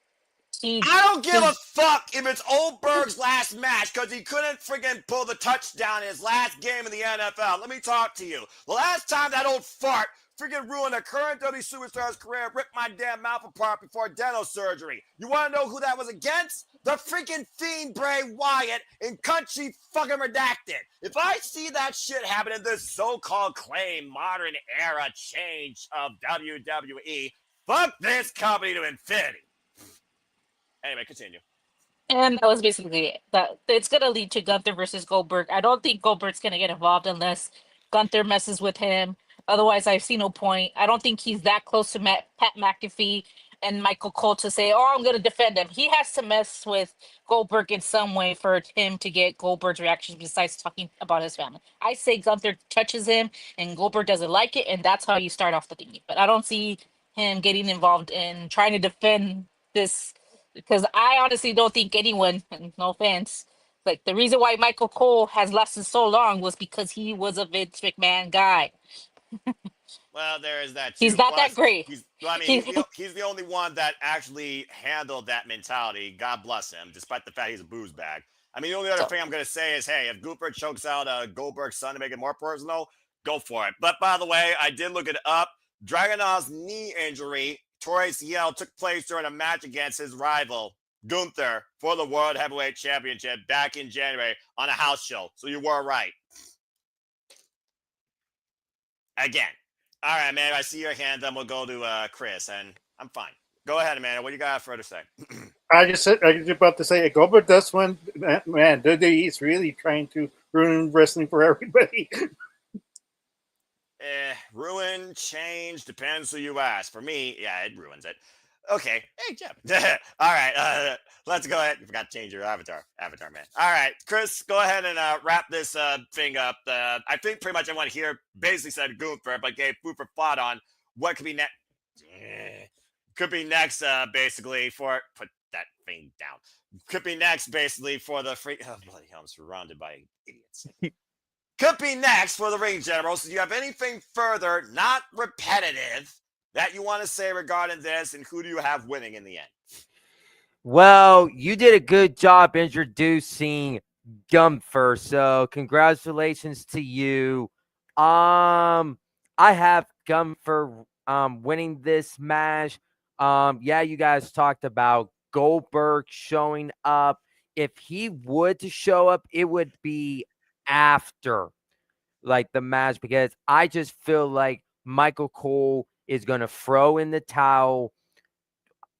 he. I don't give a fuck if it's Oldberg's last match because he couldn't freaking pull the touchdown in his last game in the NFL. Let me talk to you. The last time that old fart freaking ruined a current WWE superstar's career, ripped my damn mouth apart before dental surgery. You want to know who that was against? The freaking Fiend Bray Wyatt in Country fucking Redacted. If I see that shit happen in this so-called claim modern era change of WWE, fuck this company to infinity. Anyway, continue. And that was basically it. That it's gonna lead to Gunther versus Goldberg. I don't think Goldberg's gonna get involved unless Gunther messes with him. Otherwise, I see no point. I don't think he's that close to Pat McAfee and Michael Cole to say, "Oh, I'm gonna defend him." He has to mess with Goldberg in some way for him to get Goldberg's reaction. Besides talking about his family, I say Gunther touches him and Goldberg doesn't like it, and that's how you start off the thingy. But I don't see him getting involved in trying to defend this because I honestly don't think anyone, and no offense, like the reason why Michael Cole has lasted so long was because he was a Vince McMahon guy. Well, there is that too. He's not Plus, that great. He's He- the only one that actually handled that mentality. God bless him, despite the fact he's a booze bag. I mean, the only other thing I'm going to say is, hey, if Gunther chokes out Goldberg's son to make it more personal, go for it. But by the way, I did look it up. Dragunov's knee injury, torn ACL, took place during a match against his rival, Gunther, for the World Heavyweight Championship back in January on a house show. So you were right. Again. All right, man, I see your hand. Then we'll go to Chris, and I'm fine. Go ahead, Amanda. What do you got further to say? I was about to say, if Goldberg does win, man, WWE is really trying to ruin wrestling for everybody. Ruin, change, depends who you ask. For me, yeah, it ruins it. Okay. Hey, Jeff. All right. Let's go ahead. You forgot to change your avatar, man. All right, Chris, go ahead and wrap this thing up. I think pretty much everyone here basically said Gunther, but gave food for thought on what could be next. Could be next, basically, for put that thing down. Could be next, basically, for the free. Oh, bloody hell! I'm surrounded by idiots. Could be next for the ring generals. Do you have anything further, not repetitive, that you want to say regarding this, and who do you have winning in the end? Well, you did a good job introducing Gunther, so congratulations to you. I have Gunther winning this match. Yeah, you guys talked about Goldberg showing up. If he would to show up, it would be after like the match, because I just feel like Michael Cole is going to throw in the towel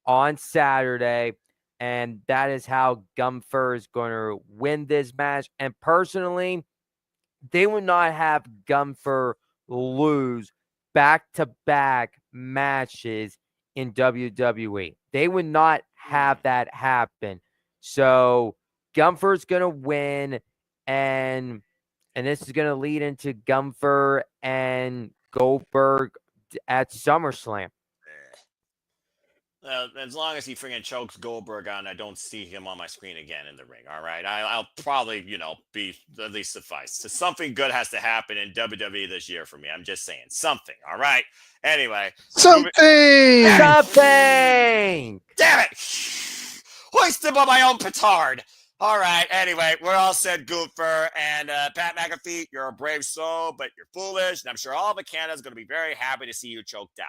on Saturday, and that is how Gunther is going to win this match. And personally, they would not have Gunther lose back-to-back matches in WWE. They would not have that happen. So Gunther's going to win, and this is going to lead into Gunther and Goldberg at SummerSlam. As long as he freaking chokes Goldberg on, I don't see him on my screen again in the ring. All right, I'll probably, be at least suffice. So something good has to happen in WWE this year for me. I'm just saying something. All right. Anyway, Something. Something. damn it! Hoisted by my own petard. All right. Anyway, we're all said, Gunther and Pat McAfee. You're a brave soul, but you're foolish, and I'm sure all of Canada is going to be very happy to see you choked out.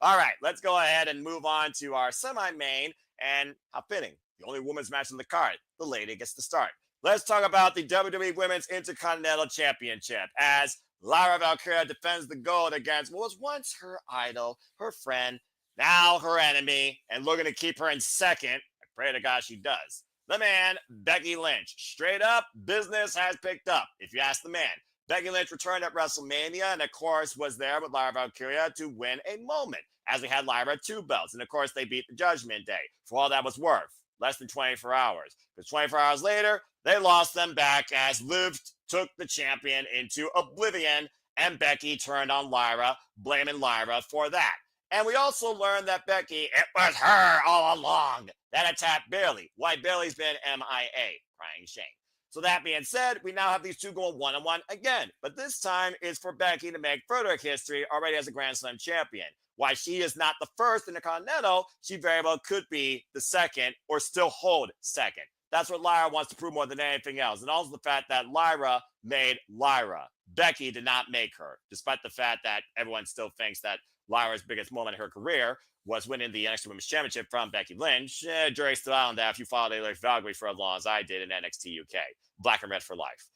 All right, let's go ahead and move on to our semi-main, and how fitting, the only women's match on the card. The lady gets to start. Let's talk about the WWE Women's Intercontinental Championship as Lyra Valkyria defends the gold against what was once her idol, her friend, now her enemy, and looking to keep her in second. I pray to God she does. The man, Becky Lynch. Straight up, business has picked up, if you ask the man. Becky Lynch returned at WrestleMania and, of course, was there with Lyra Valkyria to win a moment, as we had Lyra 2 belts. And, of course, they beat the Judgment Day for all that was worth. Less than 24 hours. Because 24 hours later, they lost them back as Liv took the champion into oblivion, and Becky turned on Lyra, blaming Lyra for that. And we also learned that Becky, it was her all along that attacked Bayley. Why Bayley's been MIA. Crying shame. So that being said, we now have these two going one-on-one again. But this time is for Becky to make further history already as a Grand Slam champion. While she is not the first in the Continental, she very well could be the second or still hold second. That's what Lyra wants to prove more than anything else. And also the fact that Lyra made Lyra. Becky did not make her, despite the fact that everyone still thinks that Lyra's biggest moment in her career was winning the NXT Women's Championship from Becky Lynch. Jury's still out on that if you followed like Valkyrie for as long as I did in NXT UK. Black and red for life.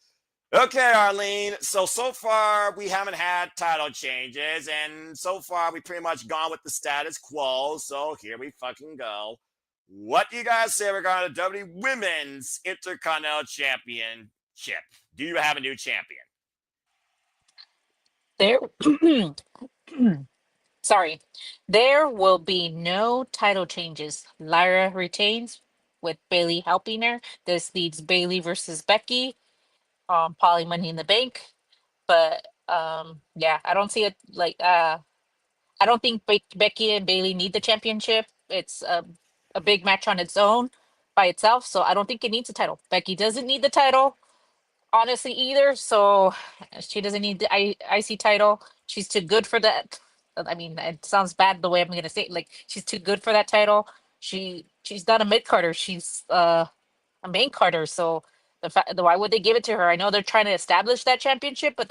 Okay, Arlene. So far, we haven't had title changes, and so far, we pretty much gone with the status quo. So here we fucking go. What do you guys say regarding the WWE Women's Intercontinental Championship? Do you have a new champion? There, sorry, there will be no title changes. Lyra retains with Bailey helping her. This leads Bailey versus Becky. Probably Money in the Bank. But yeah, I don't see it like I don't think Becky and Bailey need the championship. It's a big match on its own by itself, so I don't think it needs a title. Becky doesn't need the title, honestly, either. So she doesn't need the IC title. She's too good for that. I mean, it sounds bad the way I'm gonna say it. Like she's too good for that title. She's not a mid carder. She's a main carder. So the fact, why would they give it to her? I know they're trying to establish that championship, but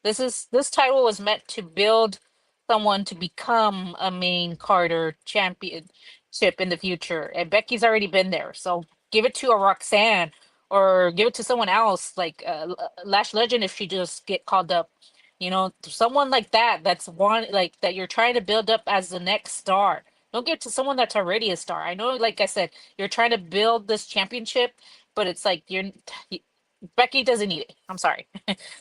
this title was meant to build someone to become a main Carter championship in the future. And Becky's already been there. So give it to a Roxanne or give it to someone else like Lash Legend if she just get called up. You know, someone like that that's one like that you're trying to build up as the next star. Don't give it to someone that's already a star. I know, like I said, you're trying to build this championship, but it's like Becky doesn't need it. I'm sorry.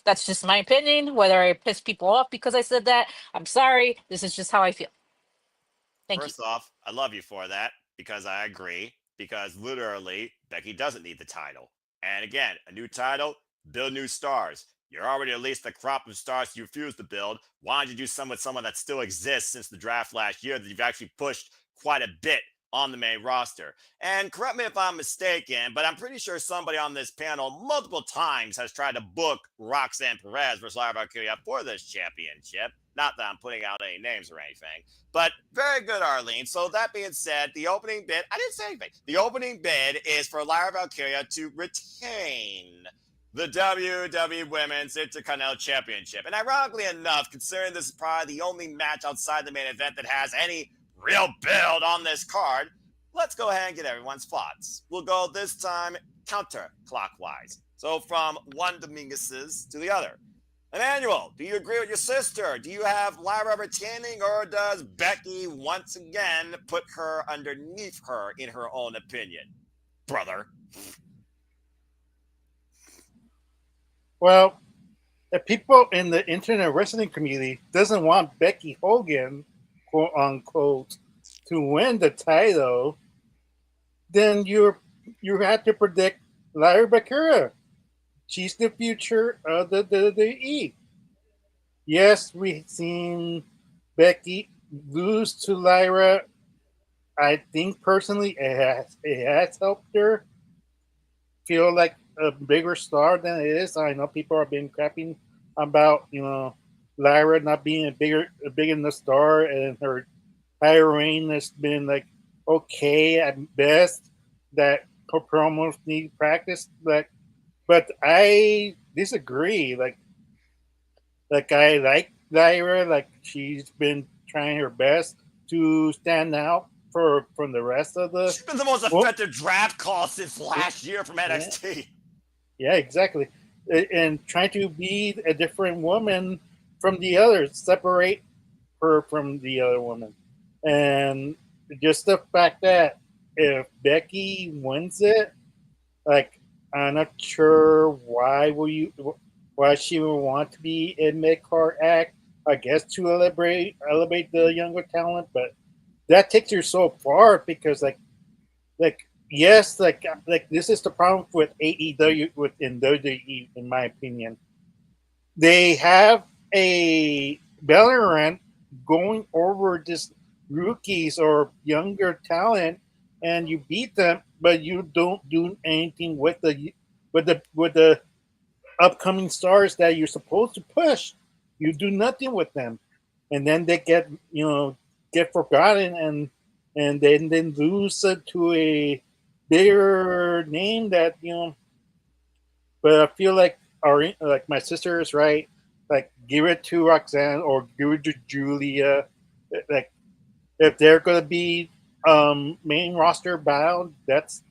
That's just my opinion. Whether I piss people off because I said that, I'm sorry. This is just how I feel. Thank you. First off, I love you for that because I agree. Because literally, Becky doesn't need the title. And again, a new title, build new stars. You're already at least the crop of stars you refuse to build. Why don't you do some with someone that still exists since the draft last year that you've actually pushed quite a bit on the main roster? And correct me if I'm mistaken, but I'm pretty sure somebody on this panel multiple times has tried to book Roxanne Perez versus Lyra Valkyria for this championship. Not that I'm putting out any names or anything, but very good, Arlene. So that being said, the opening bid, I didn't say anything. The opening bid is for Lyra Valkyria to retain the WWE Women's Intercontinental Championship. And ironically enough, considering this is probably the only match outside the main event that has any real build on this card, let's go ahead and get everyone's thoughts. We'll go this time counterclockwise. So from one Dominguez's to the other. Emmanuel, do you agree with your sister? Do you have Lyra retaining, or does Becky once again put her underneath her in her own opinion? Brother. Well, if people in the internet wrestling community doesn't want Becky Hogan, quote unquote, to win the title, then you have to predict Lyra Valkyria. She's the future of the WWE. Yes, we've seen Becky lose to Lyra. I think personally it has helped her feel like a bigger star than it is. I know people have been crapping about, Lyra not being a big enough star, and her higher reign has been like okay at best. That her promos need practice, but I disagree. Like I like Lyra. Like she's been trying her best to stand out from the rest of the. She's been the most effective draft call since last year from NXT. Yeah, exactly. And trying to be a different woman from the others, separate her from the other woman. And just the fact that if Becky wins it, like, I'm not sure why she would want to be in mid-card act. I guess to elevate the younger talent, but that takes her so far because yes, this is the problem with AEW within WWE, in my opinion. They have a veteran going over just rookies or younger talent, and you beat them, but you don't do anything with the upcoming stars that you're supposed to push. You do nothing with them, and then they get forgotten, and then lose to a bigger name that. But I feel like my sister is right. Like, give it to Roxanne or give it to Julia. Like, if they're gonna be main roster bound, that's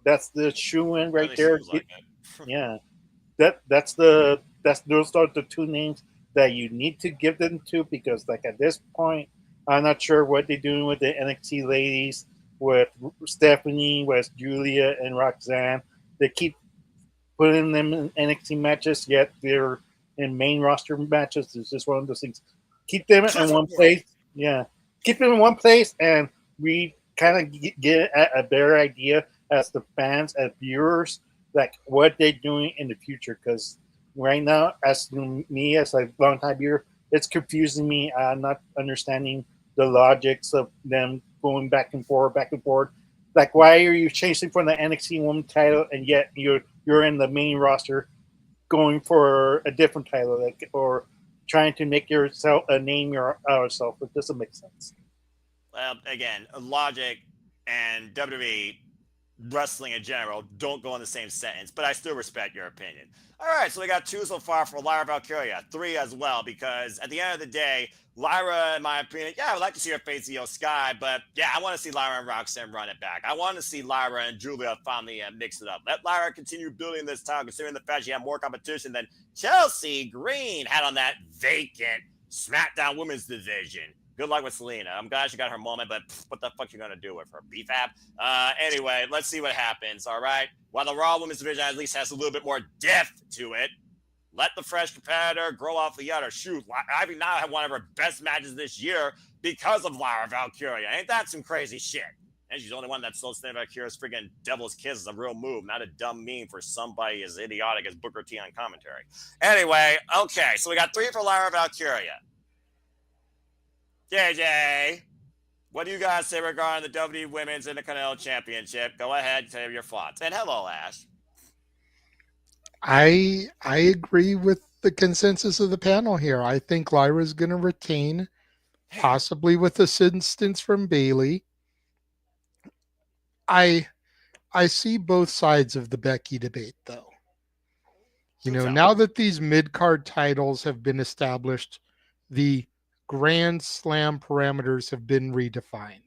the shoe in right there. Like Yeah, those are the two names that you need to give them to, because at this point, I'm not sure what they're doing with the NXT ladies, with Stephanie, with Julia and Roxanne. They keep putting them in NXT matches, yet they're in main roster matches. It's just one of those things. Keep them in one place. Yeah. Keep them in one place, and we kind of get a better idea as the fans, as viewers, what they're doing in the future. Because right now, as me, as a long-time viewer, it's confusing me. I'm not understanding the logics of them going back and forth. Why are you chasing for the NXT Women's title, and yet you're in the main roster going for a different title, or trying to make yourself a name yourself? It doesn't make sense. Well, again, logic and WWE wrestling in general don't go in the same sentence, but I still respect your opinion. All right, so we got 2 so far for Lyra Valkyria, 3 as well, because at the end of the day, Lyra, in my opinion, I would like to see her face Io Sky, but I want to see Lyra and Roxanne run it back. I want to see Lyra and Julia finally mix it up. Let Lyra continue building this title, considering the fact she had more competition than Chelsea Green had on that vacant SmackDown Women's division. Good luck with Selena. I'm glad she got her moment, but what the fuck you going to do with her? BFAB? Anyway, let's see what happens, all right? While the Raw Women's division at least has a little bit more depth to it, let the fresh competitor grow off the other. Shoot, Ivy now had one of her best matches this year because of Lyra Valkyria. Ain't that some crazy shit? And she's the only one that still standing back here as friggin' Devil's Kiss is a real move, not a dumb meme for somebody as idiotic as Booker T on commentary. Anyway, okay, so we got 3 for Lyra Valkyria. JJ, what do you guys say regarding the WWE Women's Intercontinental Championship? Go ahead and tell your thoughts. And hello, Ash. I agree with the consensus of the panel here. I think Lyra's going to retain, possibly with assistance from Bayley. I see both sides of the Becky debate, though. You know, now that these mid-card titles have been established, the Grand Slam parameters have been redefined.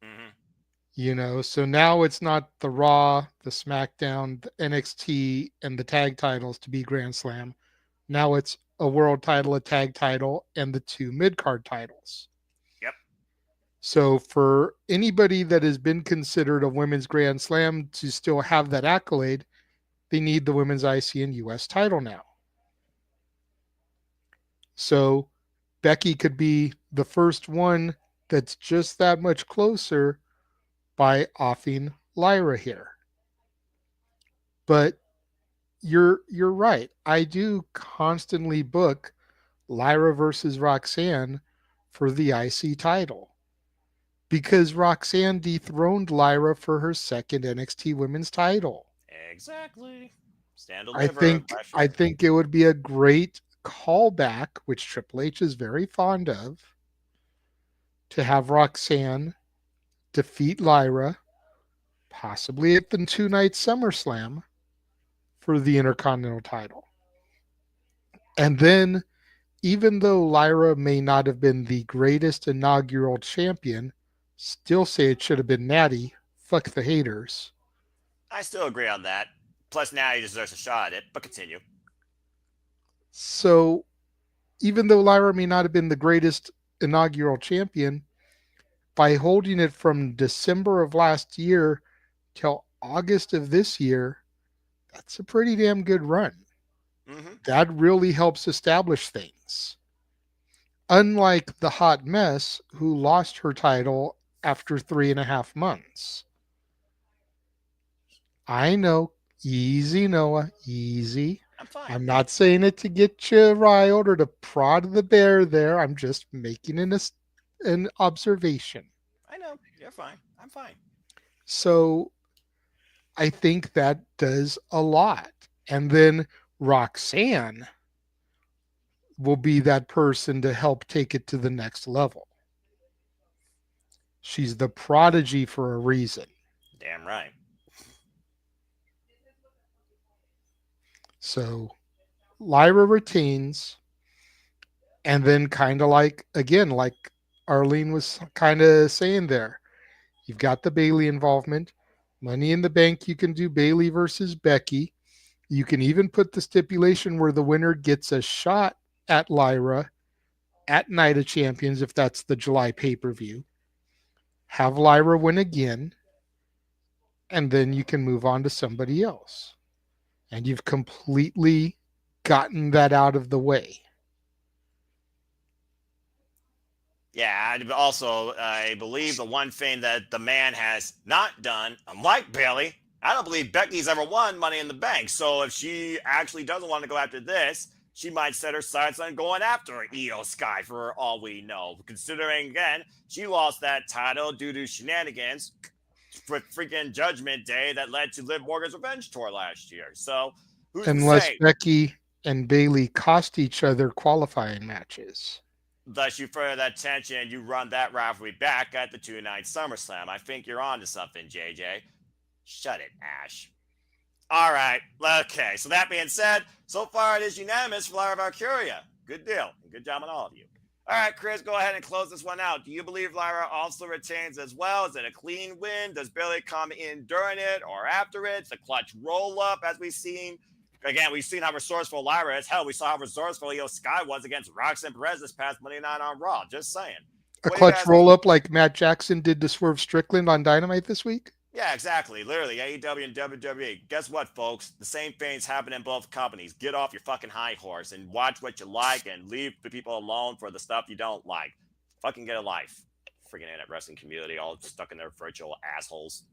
Mm-hmm. You know, so now it's not the Raw, the SmackDown, the NXT, and the tag titles to be Grand Slam. Now it's a world title, a tag title, and the 2 mid-card titles. Yep. So for anybody that has been considered a women's Grand Slam to still have that accolade, they need the women's IC and US title now. So Becky could be the first one that's just that much closer by offing Lyra here. But you're right. I do constantly book Lyra versus Roxanne for the IC title because Roxanne dethroned Lyra for her second NXT Women's title. Exactly. Stand I think it would be a great callback, which Triple H is very fond of, to have Roxanne defeat Lyra, possibly at the 2-night SummerSlam for the Intercontinental title. And then, even though Lyra may not have been the greatest inaugural champion, still say it should have been Natty. Fuck the haters. I still agree on that. Plus, Natty deserves a shot at it, but continue. So, even though Lyra may not have been the greatest inaugural champion, by holding it from December of last year till August of this year, that's a pretty damn good run. Mm-hmm. That really helps establish things. Unlike the Hot Mess, who lost her title after 3.5 months. I know. Easy, Noah. Easy. I'm fine. I'm not saying it to get you riled or to prod the bear there. I'm just making an observation. I know. You're fine. I'm fine. So I think that does a lot. And then Roxanne will be that person to help take it to the next level. She's the prodigy for a reason. Damn right. So Lyra retains, and then kind of like Arlene was kind of saying there, you've got the Bayley involvement. Money in the Bank, you can do Bayley versus Becky. You can even put the stipulation where the winner gets a shot at Lyra at Night of Champions, if that's the July pay-per-view. Have Lyra win again, and then you can move on to somebody else. And you've completely gotten that out of the way. Yeah, also, I believe the one thing that the man has not done, unlike Bayley, I don't believe Becky's ever won Money in the Bank. So if she actually doesn't want to go after this, she might set her sights on going after Io Sky for all we know. Considering, again, she lost that title due to shenanigans for freaking Judgment Day that led to Liv Morgan's Revenge Tour last year. So who's unless to say? Becky and Bayley cost each other qualifying matches. Thus, you further that tension, you run that rivalry back at the 2-night SummerSlam. I think you're on to something, JJ. Shut it, Ash. All right. Okay. So that being said, so far it is unanimous for Lyra Valkyria. Good deal. Good job on all of you. All right, Chris, go ahead and close this one out. Do you believe Lyra also retains as well? Is it a clean win? Does Bayley come in during it or after it? It's a clutch roll-up, as we've seen. Again, we've seen how resourceful Lyra is. Hell, we saw how resourceful Io Sky was against Roxanne Perez this past Monday night on Raw. Just saying. A clutch roll-up like Matt Jackson did to Swerve Strickland on Dynamite this week? Yeah, exactly. Literally, AEW and WWE. Guess what, folks? The same things happen in both companies. Get off your fucking high horse and watch what you like and leave the people alone for the stuff you don't like. Fucking get a life. freaking internet wrestling community, all stuck in their virtual assholes.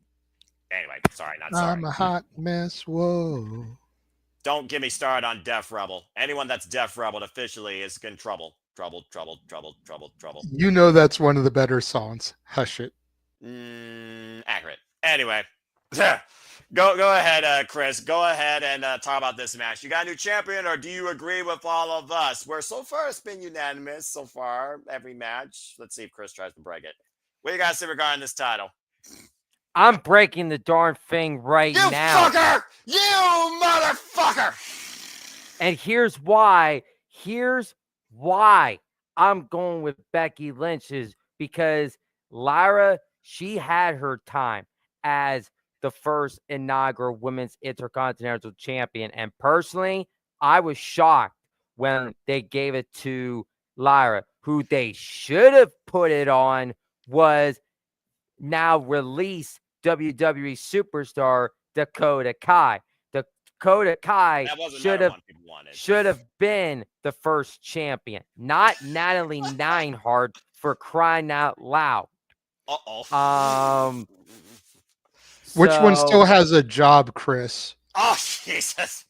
Anyway, sorry, not I'm sorry. a hot mess. Whoa. Don't get me started on Def Rebel. Anyone that's Def Rebel officially is in trouble. Trouble, trouble, trouble, trouble, trouble. You know that's one of the better songs. Hush it. Accurate. Anyway, go ahead, Chris. Go ahead and talk about this match. You got a new champion, or do you agree with all of us? Where so far it's been unanimous so far, every match. Let's see if Chris tries to break it. What do you guys say regarding this title? I'm breaking the darn thing right You now. fucker! You motherfucker! And here's why. Here's why I'm going with Becky Lynch is because Lyra, she had her time as the first inaugural Women's Intercontinental Champion. And personally, I was shocked when they gave it to Lyra. Who they should have put it on was now released WWE superstar Dakota Kai. Dakota Kai That wasn't should another have one people wanted. should have been the first champion, not Natalie Neidhart, for crying out loud. Which one So still has a job, Chris? Oh, Jesus.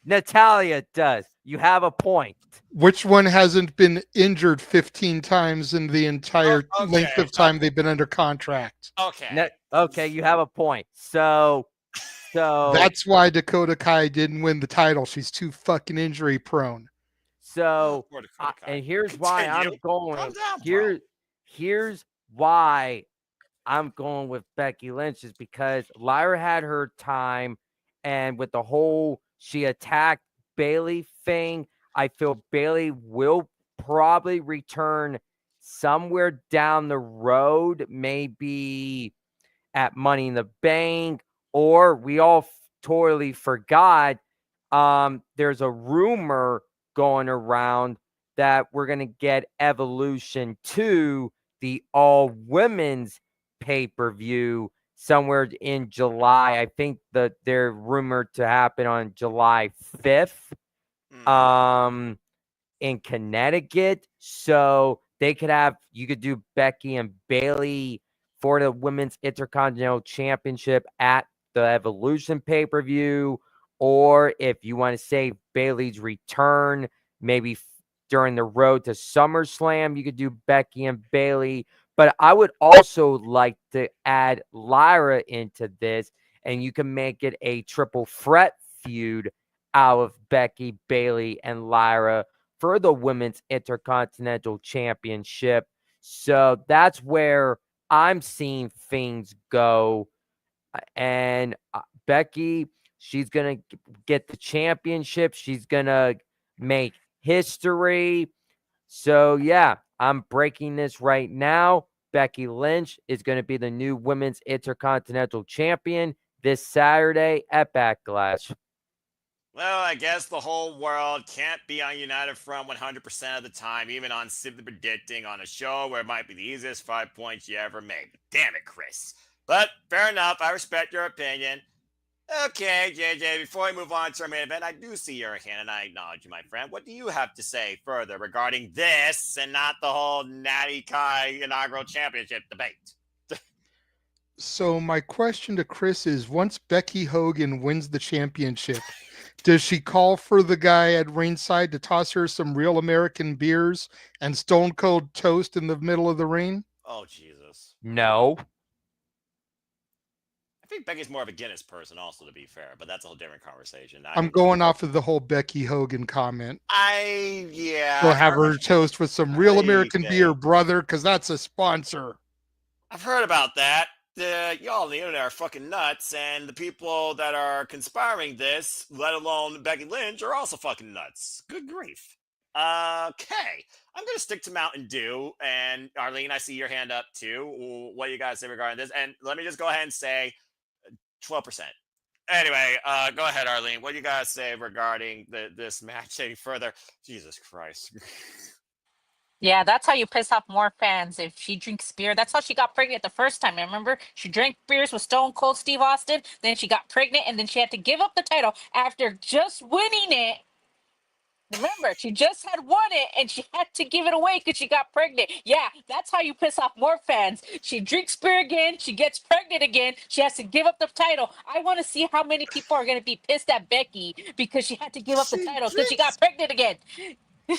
Natalia does. You have a point. Which one hasn't been injured 15 times in the entire okay, length of time they've been under contract? Okay. Okay, you have a point. So That's why Dakota Kai didn't win the title. She's too fucking injury prone. So Poor Dakota Kai. and here's why I'm Continue. going. Calm down, bro. Here's why I'm going with Becky Lynch is because Lyra had her time, and with the whole she attacked Bailey thing, I feel Bailey will probably return somewhere down the road, maybe at Money in the Bank, or we all totally forgot. There's a rumor going around that we're going to get Evolution 2, the all women's pay-per-view, somewhere in July. I think that they're rumored to happen on July 5th in Connecticut. So you could do Becky and Bailey for the Women's Intercontinental Championship at the Evolution pay-per-view. Or if you want to save Bailey's return, maybe during the road to SummerSlam, you could do Becky and Bailey. But I would also like to add Lyra into this, and you can make it a triple threat feud out of Becky, Bailey, and Lyra for the Women's Intercontinental Championship. So that's where I'm seeing things go. And Becky, she's going to get the championship. She's going to make history. So, yeah, I'm breaking this right now. Becky Lynch is going to be the new Women's Intercontinental Champion this Saturday at Backlash. Well, I guess the whole world can't be on United Front 100% of the time, even on Simply Predicting on a show where it might be the easiest 5 points you ever made. Damn it, Chris. But fair enough. I respect your opinion. Okay, JJ, before we move on to our main event, I do see your hand and I acknowledge you, my friend. What do you have to say further regarding this and not the whole Natty Kai inaugural championship debate? So my question to Chris is, once Becky Hogan wins the championship, does she call for the guy at ringside to toss her some real American beers and Stone Cold toast in the middle of the ring? Oh, Jesus. No. I think Becky's more of a Guinness person also, to be fair, but that's a whole different conversation. I'm going off of the whole Becky Hogan comment. Yeah. She'll have her toast with some real American beer, brother, because that's a sponsor. I've heard about that. Y'all on the internet are fucking nuts, and the people that are conspiring this, let alone Becky Lynch, are also fucking nuts. Good grief. Okay. I'm going to stick to Mountain Dew, and Arlene, I see your hand up too. What do you guys say regarding this? And let me just go ahead and say 12%. Anyway, go ahead, Arlene. What do you guys say regarding this match any further? Jesus Christ. Yeah, that's how you piss off more fans. If she drinks beer, that's how she got pregnant the first time. Remember, she drank beers with Stone Cold Steve Austin. Then she got pregnant, and then she had to give up the title after just winning it Remember, she just had won it and she had to give it away because she got pregnant. Yeah, that's how you piss off more fans. She drinks beer again, she gets pregnant again, she has to give up the title. I want to see how many people are going to be pissed at Becky because she had to give up the She title because she drinks got pregnant again.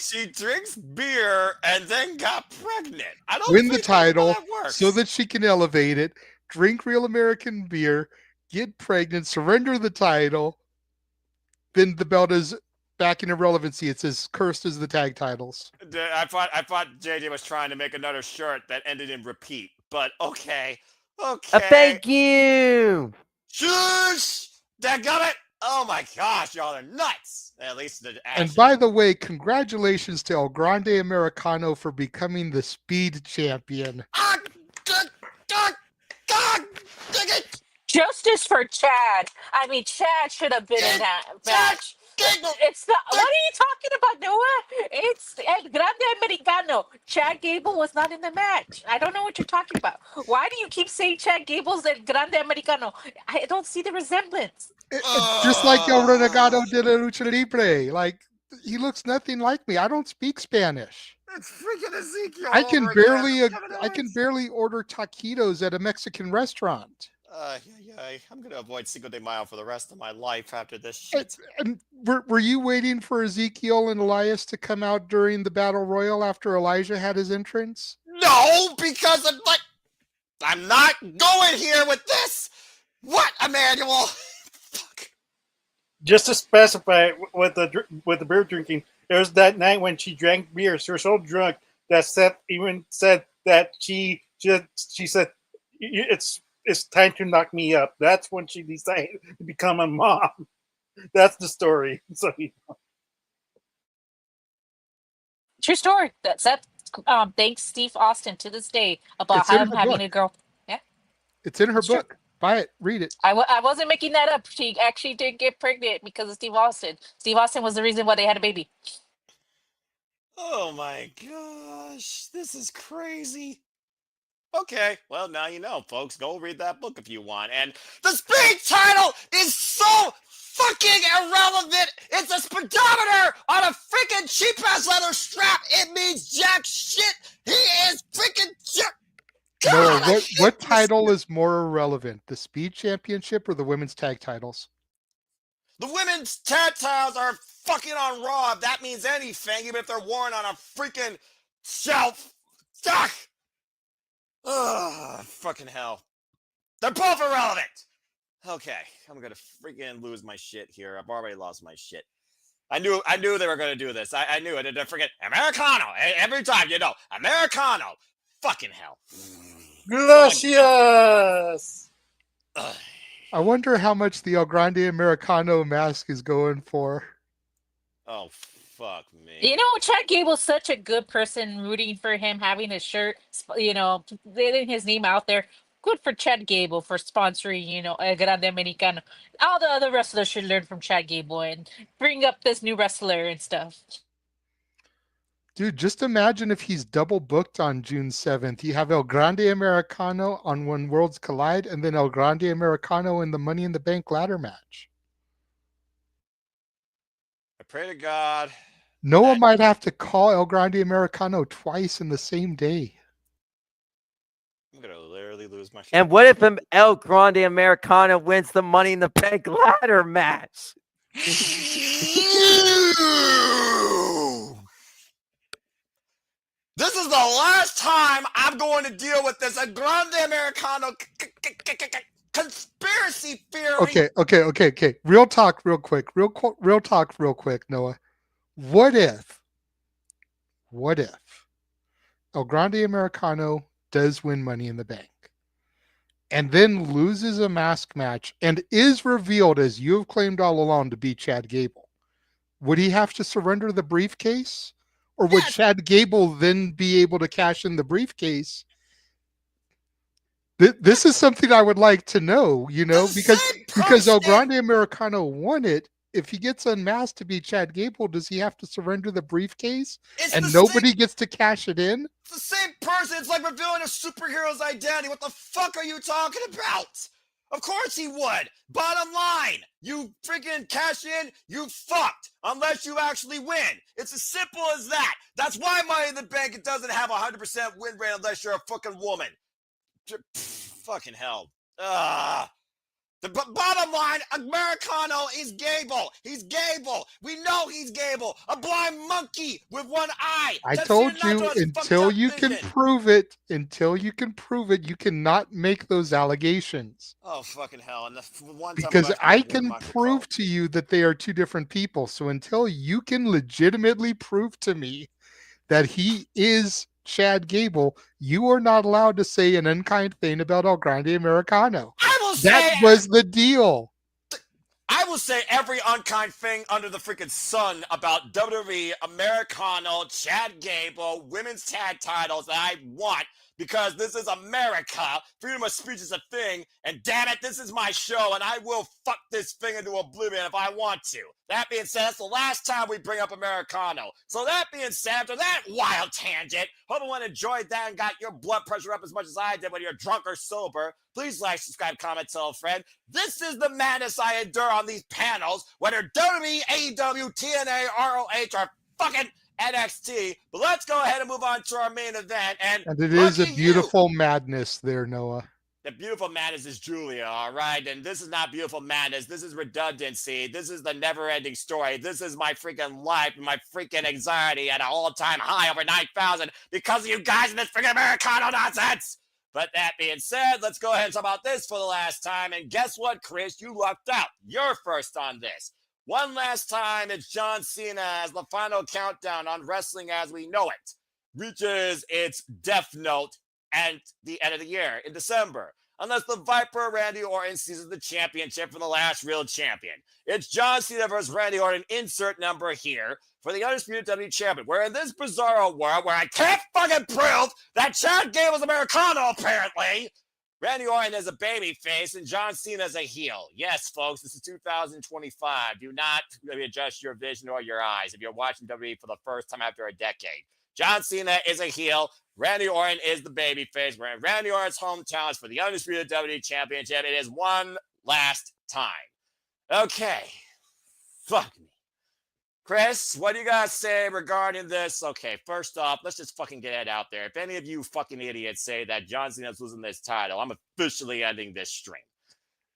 She drinks beer and then got pregnant. I don't Win the think that's how title that works. so that she can elevate it, drink real American beer, get pregnant, surrender the title. Then the belt is back in irrelevancy. It's as cursed as the tag titles. I thought JJ was trying to make another shirt that ended in repeat, but okay. Thank you. Shush! Dadgummit! Oh my gosh, y'all are nuts. At least the And by the way, congratulations to El Grande Americano for becoming the Speed Champion. Justice for Chad. I mean, Chad should have been in that match. It's not. What are you talking about, Noah? It's El Grande Americano. Chad Gable was not in the match. I don't know what you're talking about. Why do you keep saying Chad Gable's El Grande Americano? I don't see the resemblance. Just like El Renegado de la Lucha Libre. Like, he looks nothing like me. I don't speak Spanish. It's freaking Ezekiel. I can barely order taquitos at a Mexican restaurant. I'm gonna avoid Cinco de Mayo for the rest of my life after this shit. And were you waiting for Ezekiel and Elias to come out during the Battle Royal after Elijah had his entrance? No, because I'm not going here with this. What, Emmanuel? Fuck. Just to specify with the beer drinking, there was that night when she drank beer. She was so drunk that Seth even said that she said it's time to knock me up. That's when she decided to become a mom. That's the story. So True story. That Seth thanks Steve Austin to this day about It's in him her having book. a girl. Yeah, It's in her It's true. book. Buy it. Read it. I wasn't making that up. She actually did get pregnant because of Steve Austin. Steve Austin was the reason why they had a baby. Oh my gosh, this is crazy. Okay, well, now you know, folks. Go read that book if you want. And the Speed title is so fucking irrelevant. It's a speedometer on a freaking cheap-ass leather strap. It means jack shit. He is freaking jack. Noah, what title is more irrelevant, the Speed Championship or the Women's Tag Titles? The women's tag titles are fucking on Raw. If that means anything, even if they're worn on a freaking shelf. Ugh. Ugh, fucking hell. They're both irrelevant. Okay, I'm gonna freaking lose my shit here. I've already lost my shit. I knew they were gonna do this. I knew it. They're freaking Americano. Every time, Americano. Fucking hell. Gracias. I wonder how much the El Grande Americano mask is going for. Oh, fuck me. You know, Chad Gable's such a good person, rooting for him, having his shirt, getting his name out there. Good for Chad Gable for sponsoring, El Grande Americano. All the other wrestlers should learn from Chad Gable and bring up this new wrestler and stuff. Dude, just imagine if he's double booked on June 7th. You have El Grande Americano on When Worlds Collide and then El Grande Americano in the Money in the Bank ladder match. I pray to God. Noah might have to call El Grande Americano twice in the same day. I'm going to literally lose my shit. And what if El Grande Americano wins the Money in the Bank ladder match? This is the last time I'm going to deal with this El Grande Americano conspiracy theory. Okay. Real talk, real quick. Real talk, real quick, Noah. What if El Grande Americano does win Money in the Bank and then loses a mask match and is revealed, as you have claimed all along, to be Chad Gable? Would he have to surrender the briefcase? Or would Chad Gable then be able to cash in the briefcase? This is something I would like to know, because El Grande Americano won it. If he gets unmasked to be Chad Gable, does he have to surrender the briefcase and nobody gets to cash it in? It's the same person. It's like revealing a superhero's identity. What the fuck are you talking about? Of course he would. Bottom line, you freaking cash in, you fucked unless you actually win. It's as simple as that. That's why Money in the Bank, it doesn't have a 100% win rate unless you're a fucking woman. Fucking hell. The bottom line, Americano is Gable. He's Gable. We know he's Gable. A blind monkey with one eye. I told you, until you can prove it, you cannot make those allegations. Oh, fucking hell. And the one time because I can prove to you that they are two different people. So until you can legitimately prove to me that he is Chad Gable, you are not allowed to say an unkind thing about El Grande Americano. That was the deal. I will say every unkind thing under the freaking sun about WWE, Americano, Chad Gable, women's tag titles that I want, because this is America. Freedom of speech is a thing, and damn it, this is my show, and I will fuck this thing into oblivion if I want to. That being said, that's the last time we bring up Americano. So that being said, after that wild tangent, hope everyone enjoyed that and got your blood pressure up as much as I did when you're drunk or sober. Please like, subscribe, comment, tell a friend. This is the madness I endure on these panels, whether WWE, AEW, TNA, ROH, or fucking NXT. But let's go ahead and move on to our main event. And it is a beautiful madness there, Noah. The beautiful madness is Julia, all right? And this is not beautiful madness. This is redundancy. This is the never-ending story. This is my freaking life and my freaking anxiety at an all-time high over 9,000 because of you guys and this freaking Americano nonsense. But that being said, let's go ahead and talk about this for the last time. And guess what, Chris? You lucked out. You're first on this. One last time, it's John Cena as the final countdown on Wrestling as We Know It reaches its death note at the end of the year in December, unless the Viper Randy Orton seizes the championship from the last real champion. It's John Cena versus Randy Orton, insert number here, for the Undisputed WWE champion. Where in this bizarro world where I can't fucking prove that Chad Gable's Americano, apparently, Randy Orton is a babyface and John Cena is a heel. Yes, folks, this is 2025. Do not readjust your vision or your eyes if you're watching WWE for the first time after a decade. John Cena is a heel. Randy Orton is the babyface. We're in Randy Orton's hometown for the Undisputed WWE Championship. It is one last time. Okay. Fuck me. Chris, what do you guys say regarding this? Okay, first off, let's just fucking get it out there. If any of you fucking idiots say that John Cena's losing this title, I'm officially ending this stream.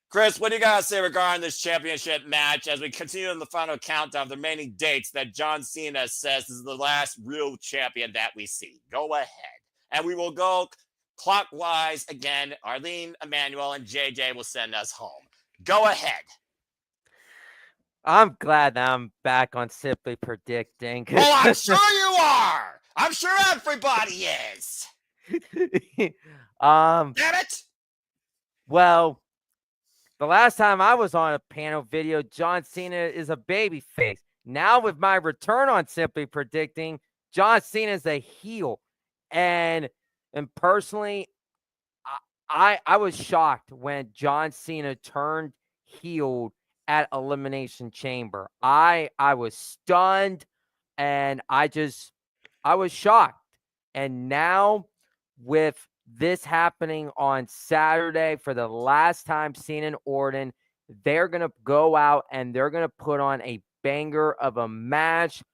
Chris, what do you guys say regarding this championship match as we continue in the final countdown of the remaining dates that John Cena says is the last real champion that we see? Go ahead. And we will go clockwise again. Arlene, Emmanuel, and JJ will send us home. Go ahead. I'm glad that I'm back on Simply Predicting. Oh, I'm sure you are. I'm sure everybody is. Damn it. Well, the last time I was on a panel video, John Cena is a babyface. Now with my return on Simply Predicting, John Cena is a heel. And personally, I was shocked when John Cena turned heel at Elimination Chamber. I was stunned and I was shocked. And now with this happening on Saturday for the last time, Cena and Orton, they're going to go out and they're going to put on a banger of a match.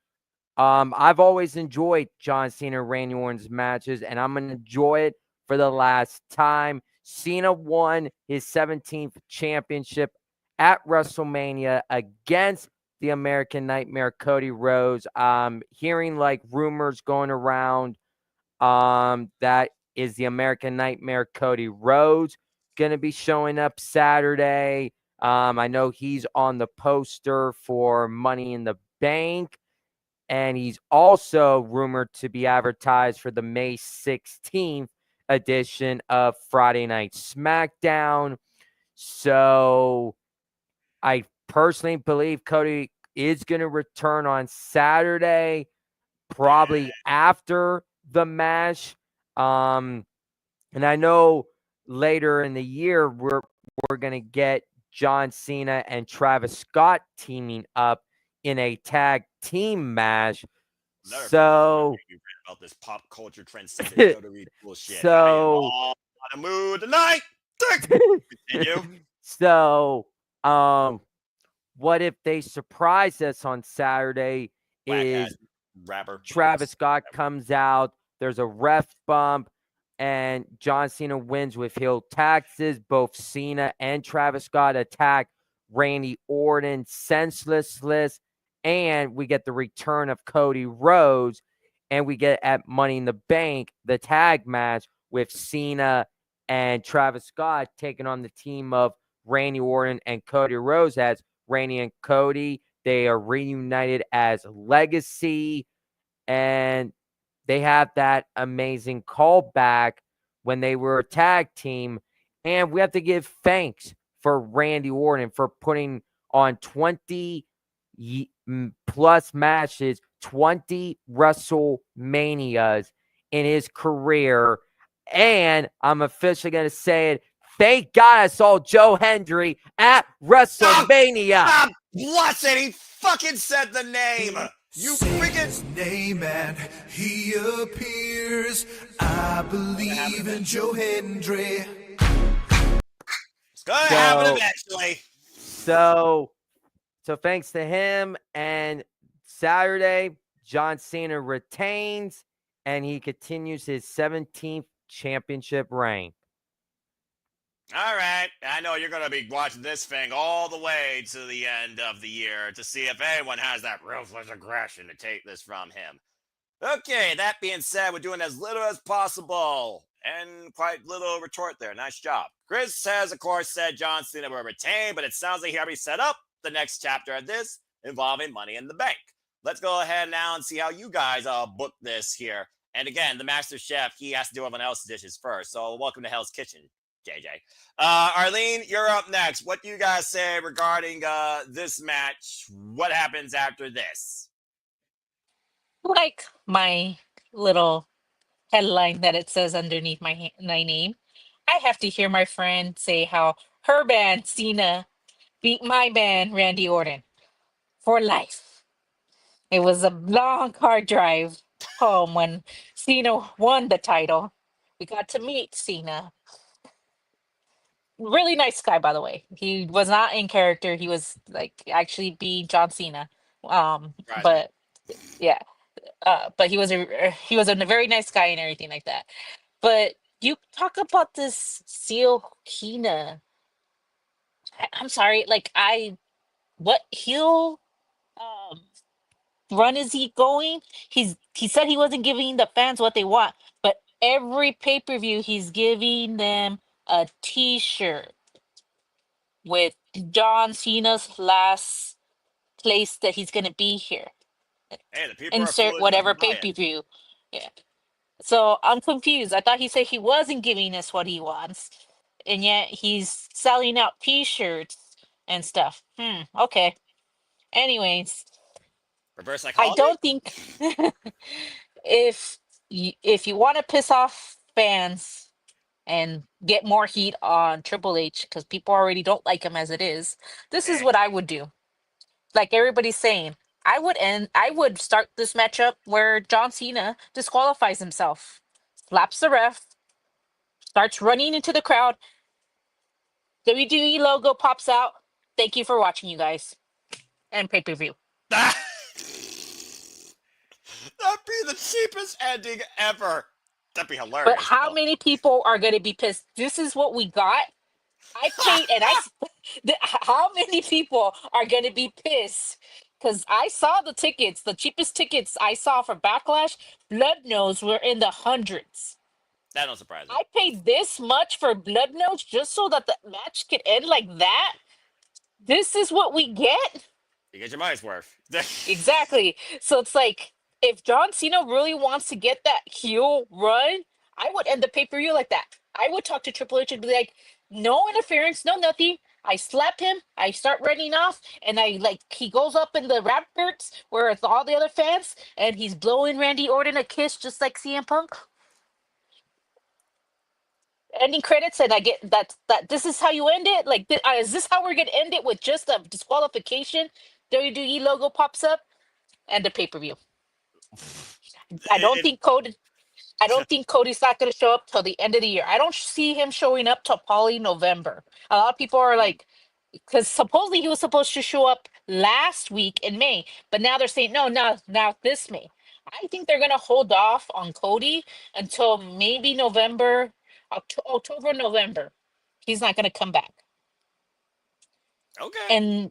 I've always enjoyed John Cena and Randy Orton's matches, and I'm going to enjoy it for the last time. Cena won his 17th championship at WrestleMania against the American Nightmare, Cody Rhodes. Hearing like rumors going around that is the American Nightmare, Cody Rhodes, going to be showing up Saturday. I know he's on the poster for Money in the Bank, and he's also rumored to be advertised for the May 16th edition of Friday Night SmackDown. So I personally believe Cody is going to return on Saturday, probably after the match. And I know later in the year we're going to get John Cena and Travis Scott teaming up in a tag team match. So about this pop culture transcendent WWE bullshit. So on a mood tonight. Continue. So, what if they surprise us on Saturday? Whack ass Is rapper. Travis Scott comes out, there's a ref bump, and John Cena wins with heel taxes. Both Cena and Travis Scott attack Randy Orton senseless, and we get the return of Cody Rhodes, and we get at Money in the Bank the tag match with Cena and Travis Scott taking on the team of Randy Orton and Cody Rhodes as Randy and Cody. They are reunited as Legacy, and they have that amazing callback when they were a tag team. And we have to give thanks for Randy Orton for putting on 20 plus matches, 20 WrestleManias in his career. And I'm officially going to say it. Thank God I saw Joe Hendry at WrestleMania. Stop blushing. He fucking said the name. You freaking his name and he appears. I believe in Joe Hendry. It's gonna happen eventually. So thanks to him, and Saturday, John Cena retains, and he continues his 17th championship reign. All right. I know you're going to be watching this thing all the way to the end of the year to see if anyone has that ruthless aggression to take this from him. Okay, that being said, we're doing as little as possible. And quite little retort there. Nice job. Chris has, of course, said John Cena will retain, but it sounds like he already set up the next chapter of this involving Money in the Bank. Let's go ahead now and see how you guys book this here. And again, the Master Chef, he has to do everyone else's dishes first. So welcome to Hell's Kitchen, JJ. Arlene, you're up next. What do you guys say regarding this match? What happens after this? Like my little headline that it says underneath my name, I have to hear my friend say how her band Cena beat my band Randy Orton for life. It was a long car drive home when Cena won the title. We got to meet Cena. Really nice guy, by the way. He was not in character. He was like actually being John Cena. But yeah, but he was a very nice guy and everything like that. But you talk about this Seal Kina. I'm sorry, like what heel um run is he going? He said he wasn't giving the fans what they want, but every pay-per-view he's giving them a t-shirt with John Cena's last place that he's gonna be here. Hey, the people are Insert foolish enough whatever to buy it. pay-per-view. Yeah. So I'm confused. I thought he said he wasn't giving us what he wants, and yet he's selling out T-shirts and stuff. Okay. Anyways, Reverse I psychology? don't think if you want to piss off fans and get more heat on Triple H because people already don't like him as it is, this is what I would do. Like everybody's saying, I would start this matchup where John Cena disqualifies himself, slaps the ref, starts running into the crowd. WWE logo pops out. Thank you for watching, you guys. And pay-per-view. That'd be the cheapest ending ever. That'd be hilarious. But how many people are going to be pissed? This is what we got. I paid, and how many people are going to be pissed? Because I saw the tickets, the cheapest tickets I saw for Backlash, Blood Nose were in the hundreds. That don't surprise me. I paid this much for Blood Nose just so that the match could end like that? This is what we get? You get your money's worth. Exactly. So it's like, if John Cena really wants to get that heel run, I would end the pay-per-view like that. I would talk to Triple H and be like, no interference, no nothing. I slap him, I start running off, and he goes up in the ramparts where it's all the other fans, and he's blowing Randy Orton a kiss just like CM Punk. Ending credits, and I get that this is how you end it. Like, is this how we're gonna end it, with just a disqualification? WWE logo pops up and the pay-per-view. I don't think Cody. I don't think Cody's not going to show up till the end of the year. I don't see him showing up till probably November. A lot of people are like, because supposedly he was supposed to show up last week in May, but now they're saying no, now this May. I think they're going to hold off on Cody until maybe November, October, November. He's not going to come back. Okay. And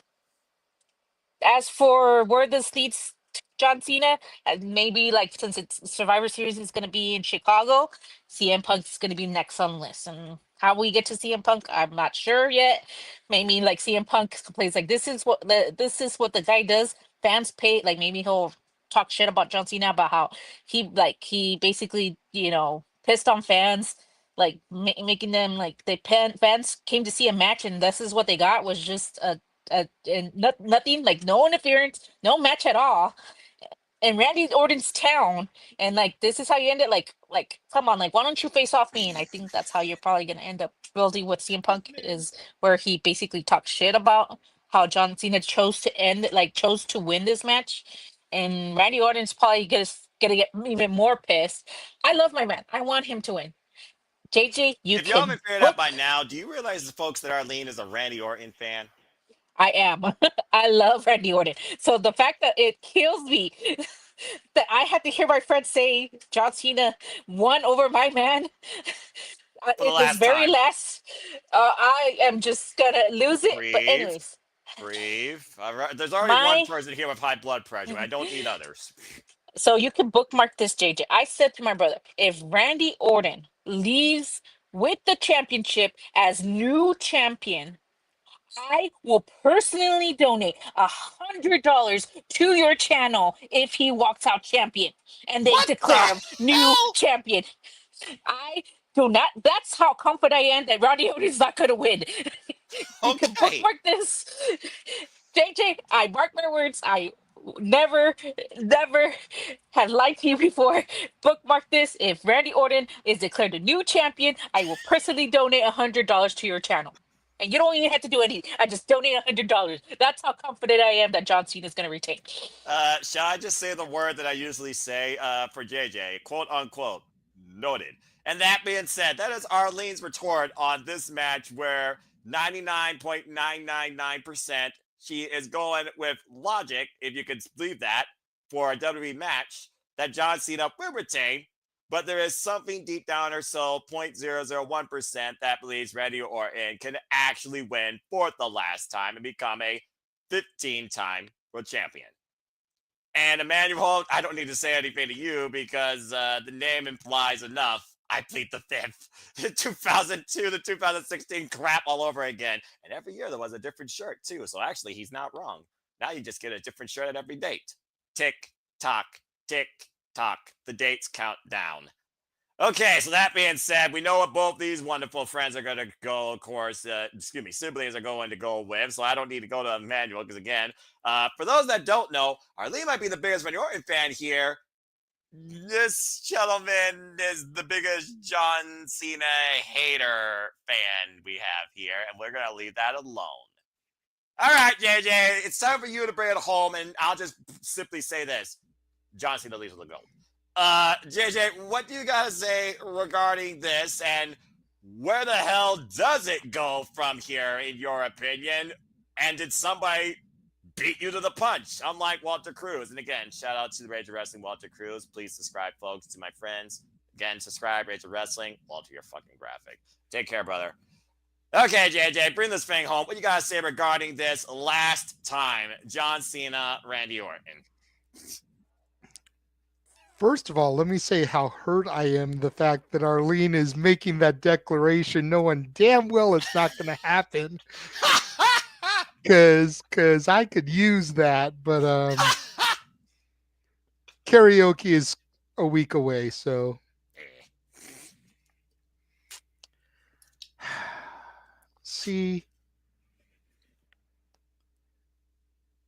as for where this leads John Cena, maybe like since it's Survivor Series is going to be in Chicago, CM Punk is going to be next on the list. And how we get to CM Punk, I'm not sure yet. Maybe like CM Punk plays like this is what the guy does. Fans pay, like maybe he'll talk shit about John Cena about how he basically pissed on fans, like making them like fans came to see a match and this is what they got was just nothing, like no interference, no match at all in Randy Orton's town, and like this is how you end it. Like come on, like why don't you face off me? And I think that's how you're probably gonna end up building with CM Punk, is where he basically talks shit about how John Cena chose to win this match, and Randy Orton's probably gonna get even more pissed. I love my man. I want him to win. JJ, you If y'all can haven't figured out book. by now, do you realize the folks that Arlene is a Randy Orton fan? I am. I love Randy Orton. So the fact that it kills me that I had to hear my friend say John Cena won over my man For the in this last very time. last, I am just gonna lose it. But Breathe. anyways, Breathe. All right. There's already one my person here with high blood pressure. I don't need others. so you can bookmark this, JJ. I said to my brother, if Randy Orton leaves with the championship as new champion, I will personally donate $100 to your channel if he walks out champion and they What declare the him new hell? champion. I do not. That's how confident I am that Randy Orton's not going to win. You can Okay. bookmark this, JJ. I mark my words. I never, never had lied to you before. Bookmark this. If Randy Orton is declared a new champion, I will personally donate $100 to your channel. And you don't even have to do anything. I just donate $100. That's how confident I am that John Cena is going to retain. Shall I just say the word that I usually say for JJ? Quote unquote. Noted. And that being said, that is Arlene's retort on this match where 99.999% she is going with logic, if you could believe that, for a WWE match that John Cena will retain. But there is something deep down in her soul, 0.001%, that believes Randy Orton can actually win for the last time and become a 15-time world champion. And Emmanuel, I don't need to say anything to you because the name implies enough. I plead the fifth. The 2002 to 2016 crap all over again. And every year there was a different shirt too. So actually, he's not wrong. Now you just get a different shirt at every date. Tick, tock, tick, tock. The dates count down. Okay, so that being said, we know what both these wonderful friends are going to go, of course, siblings are going to go with, so I don't need to go to Emmanuel, because again, for those that don't know, Arlene might be the biggest Randy Orton fan here. This gentleman is the biggest John Cena hater fan we have here, and we're going to leave that alone. All right, JJ, it's time for you to bring it home, and I'll just simply say this. John Cena leaves with the gold. JJ, what do you got to say regarding this, and where the hell does it go from here, in your opinion? And did somebody beat you to the punch, unlike Walter Cruz? And again, shout out to the Rage of Wrestling, Walter Cruz. Please subscribe, folks, to my friends. Again, subscribe, Rage of Wrestling, Walter, your fucking graphic. Take care, brother. Okay, JJ, bring this thing home. What you got to say regarding this last time, John Cena, Randy Orton? First of all, let me say how hurt I am the fact that Arlene is making that declaration knowing damn well it's not going to happen. Because I could use that, but karaoke is a week away, so. See,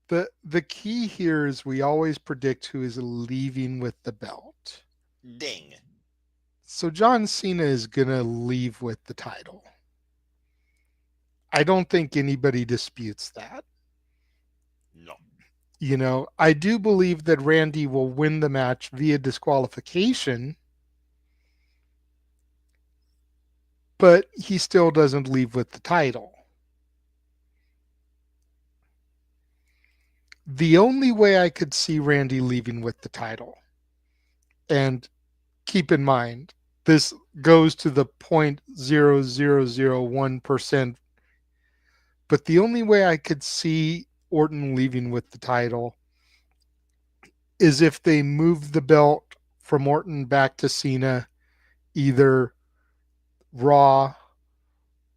the key here is we always predict who is leaving with the belt. Ding. So John Cena is going to leave with the title. I don't think anybody disputes that. No. You know, I do believe that Randy will win the match via disqualification, but he still doesn't leave with the title. The only way I could see Randy leaving with the title, and keep in mind, this goes to the 0.0001%, but the only way I could see Orton leaving with the title is if they move the belt from Orton back to Cena, either Raw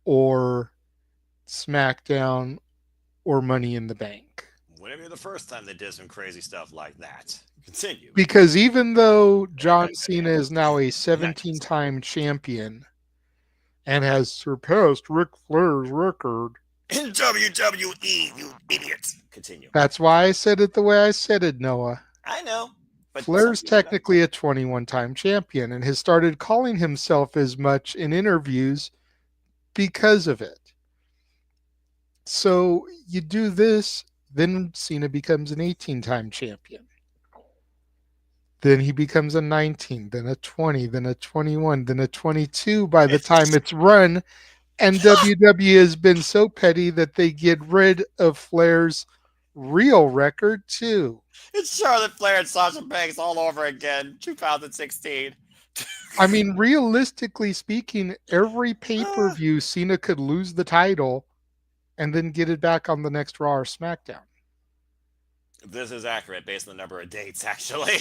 or SmackDown or Money in the Bank. Wouldn't be the first time they did some crazy stuff like that. Continue. Because even though John Cena is now a 17-time champion and has surpassed Ric Flair's record in WWE, you idiot. Continue. That's why I said it the way I said it, Noah. I know. But Flair's technically a 21-time champion and has started calling himself as much in interviews because of it. So you do this, then Cena becomes an 18-time champion. Then he becomes a 19, then a 20, then a 21, then a 22 by the time it's run. And WWE has been so petty that they get rid of Flair's real record too. It's Charlotte Flair and Sasha Banks all over again, 2016. I mean, realistically speaking, every pay-per-view Cena could lose the title and then get it back on the next Raw or SmackDown. This is accurate based on the number of dates, actually.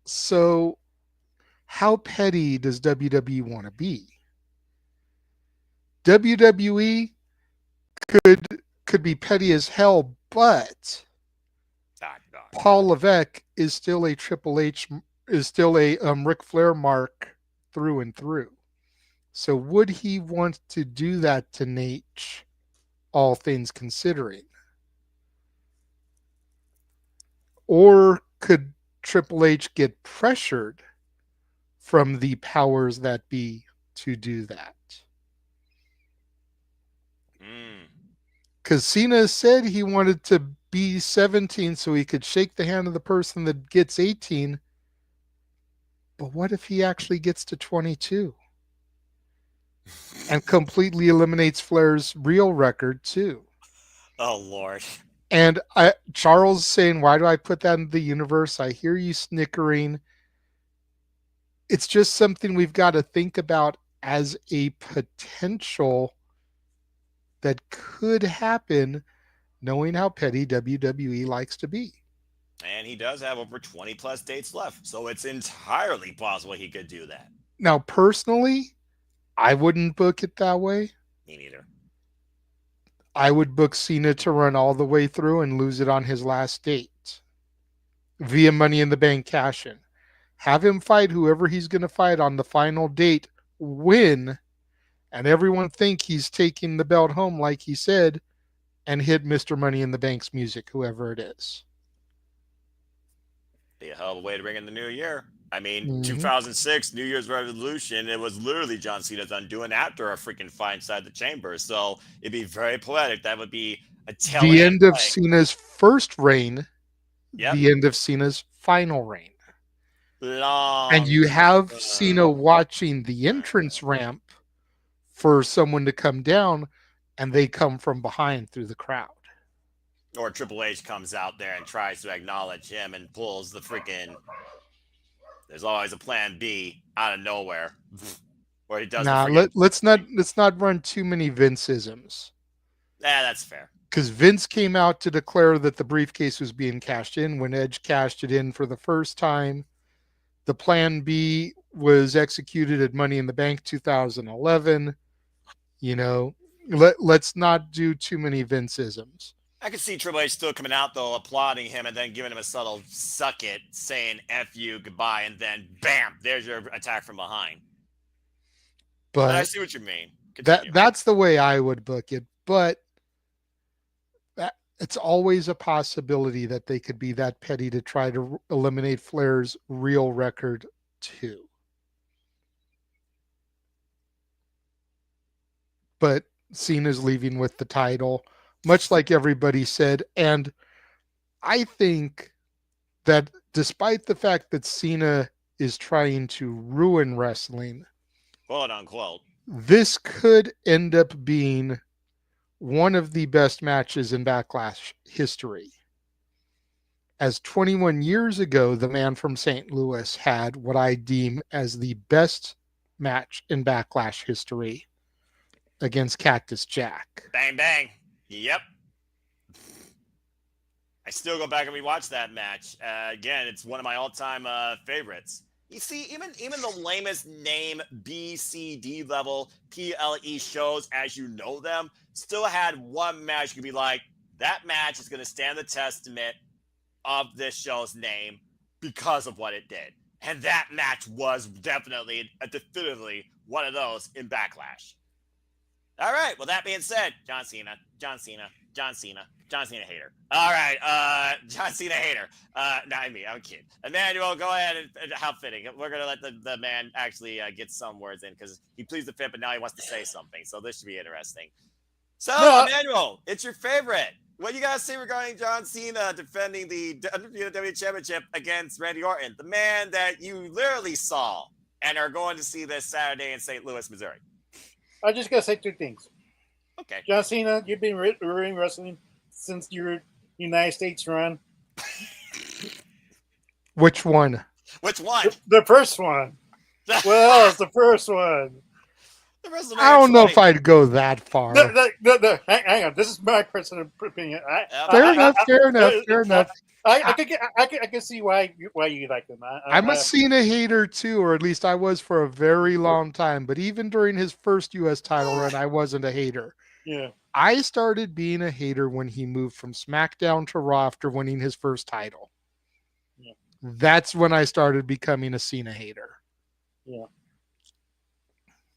So, how petty does WWE want to be? WWE could be petty as hell, but Paul Levesque is still a Triple H, is still a Ric Flair mark through and through. So would he want to do that to Nate, all things considering? Or could Triple H get pressured from the powers that be to do that? Because Cena said he wanted to be 17 so he could shake the hand of the person that gets 18. But what if he actually gets to 22 and completely eliminates Flair's real record too? Oh, Lord. And Charles saying, why do I put that in the universe? I hear you snickering. It's just something we've got to think about as a potential that could happen, knowing how petty WWE likes to be. And he does have over 20 plus dates left, so it's entirely possible he could do that. Now, personally, I wouldn't book it that way. Me neither. I would book Cena to run all the way through and lose it on his last date via Money in the Bank cash-in. Have him fight whoever he's going to fight on the final date, win, and everyone think he's taking the belt home like he said, and hit Mr. Money in the Bank's music, whoever it is. Be a hell of a way to bring in the new year. I mean, 2006, New Year's Revolution, it was literally John Cena's undoing after a freaking fight inside the chamber. So it'd be very poetic. That would be a telling. The end of Cena's first reign, yep. The end of Cena's final reign. Long. And you have Cena watching the entrance ramp for someone to come down, and they come from behind through the crowd. Or Triple H comes out there and tries to acknowledge him and pulls the freaking... There's always a plan B out of nowhere. Or he does. Nah, let's not run too many Vince-isms. Yeah, that's fair. Because Vince came out to declare that the briefcase was being cashed in when Edge cashed it in for the first time. The plan B was executed at Money in the Bank 2011. You know, let's not do too many Vince-isms. I could see Triple H still coming out, though, applauding him and then giving him a subtle suck it, saying F you, goodbye, and then bam, there's your attack from behind. But I see what you mean. That's the way I would book it, but it's always a possibility that they could be that petty to try to eliminate Flair's real record too. But Cena's leaving with the title, much like everybody said. And I think that despite the fact that Cena is trying to ruin wrestling, quote unquote. This could end up being one of the best matches in Backlash history. As 21 years ago, the man from St. Louis had what I deem as the best match in Backlash history against Cactus Jack. Bang bang. Yep. I still go back and rewatch that match. Again, it's one of my all-time favorites. You see, even the lamest name B, C, D level PLE shows as you know them still had one match you could be like, that match is going to stand the testament of this show's name because of what it did. And that match was definitively, definitively one of those in Backlash. All right. Well, that being said, John Cena hater. All right. John Cena hater. Not me. I'm kidding. Emmanuel, go ahead and how fitting. We're going to let the man actually get some words in because he pleased the fit, but now he wants to say something. So this should be interesting. So, Emmanuel, it's your favorite. What do you guys say regarding John Cena defending the WWE Championship against Randy Orton, the man that you literally saw and are going to see this Saturday in St. Louis, Missouri? I just gotta say two things. Okay. John Cena, you've been reviewing wrestling since your United States run. Which one? Which one? The first one. Well, it's the first one. I don't know if I'd go that far. Hang on. This is my personal opinion. Fair enough. I can see why you like them. I'm a Cena hater too, or at least I was for a very long time. But even during his first U.S. title run, I wasn't a hater. Yeah. I started being a hater when he moved from SmackDown to Raw after winning his first title. Yeah. That's when I started becoming a Cena hater. Yeah.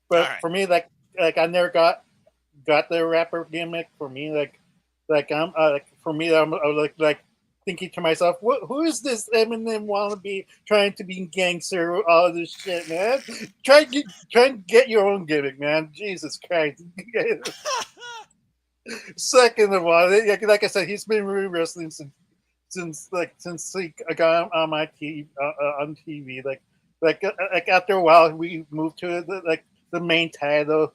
But for me, like I never got the rapper gimmick. For me, I'm like thinking to myself, who is this Eminem wannabe trying to be gangster? All this shit, man. Try and get your own gimmick, man. Jesus Christ. Second of all, like I said, he's been wrestling since he got on my TV on TV. Like after a while, we moved to the main title,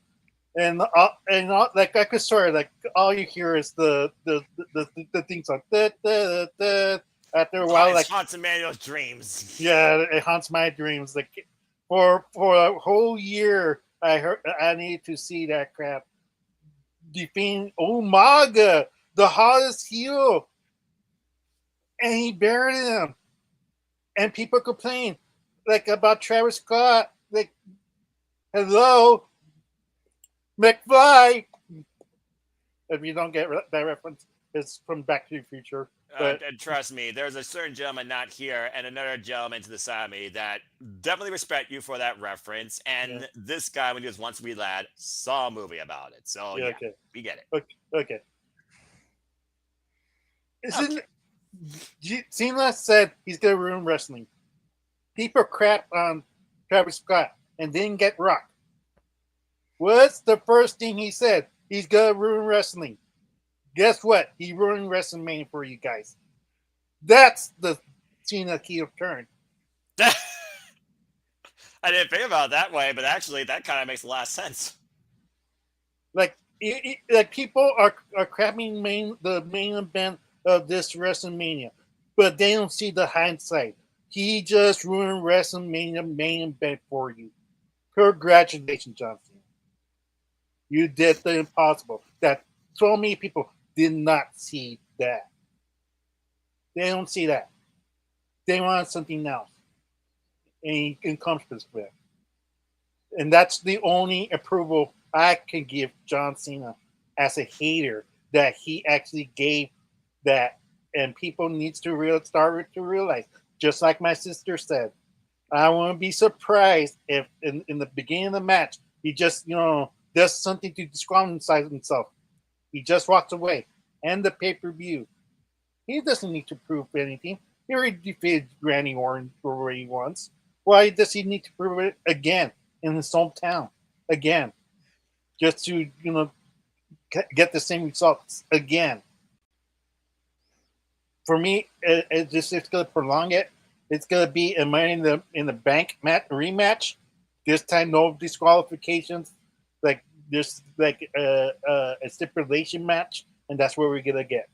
and like I could sort of like all you hear is the things like that. After a while, like haunts Emmanuel's dreams. Yeah, it haunts my dreams. Like for a whole year, I needed to see that crap. Defeating Umaga, the hottest heel, and he buried him. And people complain like about Travis Scott, like. Hello, McFly. If you don't get that reference, it's from Back to the Future. But and trust me, there's a certain gentleman not here and another gentleman to the side of me that definitely respect you for that reference. And this guy, when he was Once a Wee Lad, saw a movie about it. So okay. We get it. Okay. Cena said he's gonna ruin wrestling. People crap on Travis Scott and didn't get rocked. What's the first thing he said? He's gonna ruin wrestling. Guess what? He ruined WrestleMania for you guys. That's the Cena heel turn. I didn't think about it that way, but actually, that kind of makes a lot of sense. Like people are crapping the main event of this WrestleMania, but they don't see the hindsight. He just ruined WrestleMania main event for you. Congratulations, John Cena. You did the impossible. That so many people did not see that. They don't see that. They want something else. And he encompasses with it. And that's the only approval I can give John Cena as a hater, that he actually gave that. And people needs to start to realize, just like my sister said, I wouldn't be surprised if in the beginning of the match, he just, does something to disqualify himself. He just walks away. And the pay-per-view. He doesn't need to prove anything. He already defeated Randy Orton already once. Why does he need to prove it again in his hometown? Again. Just to, get the same results again. For me, it's going to prolong it. It's going to be a Money in the Bank rematch. this time no disqualifications, like there's like a stipulation match, and that's where we're gonna get.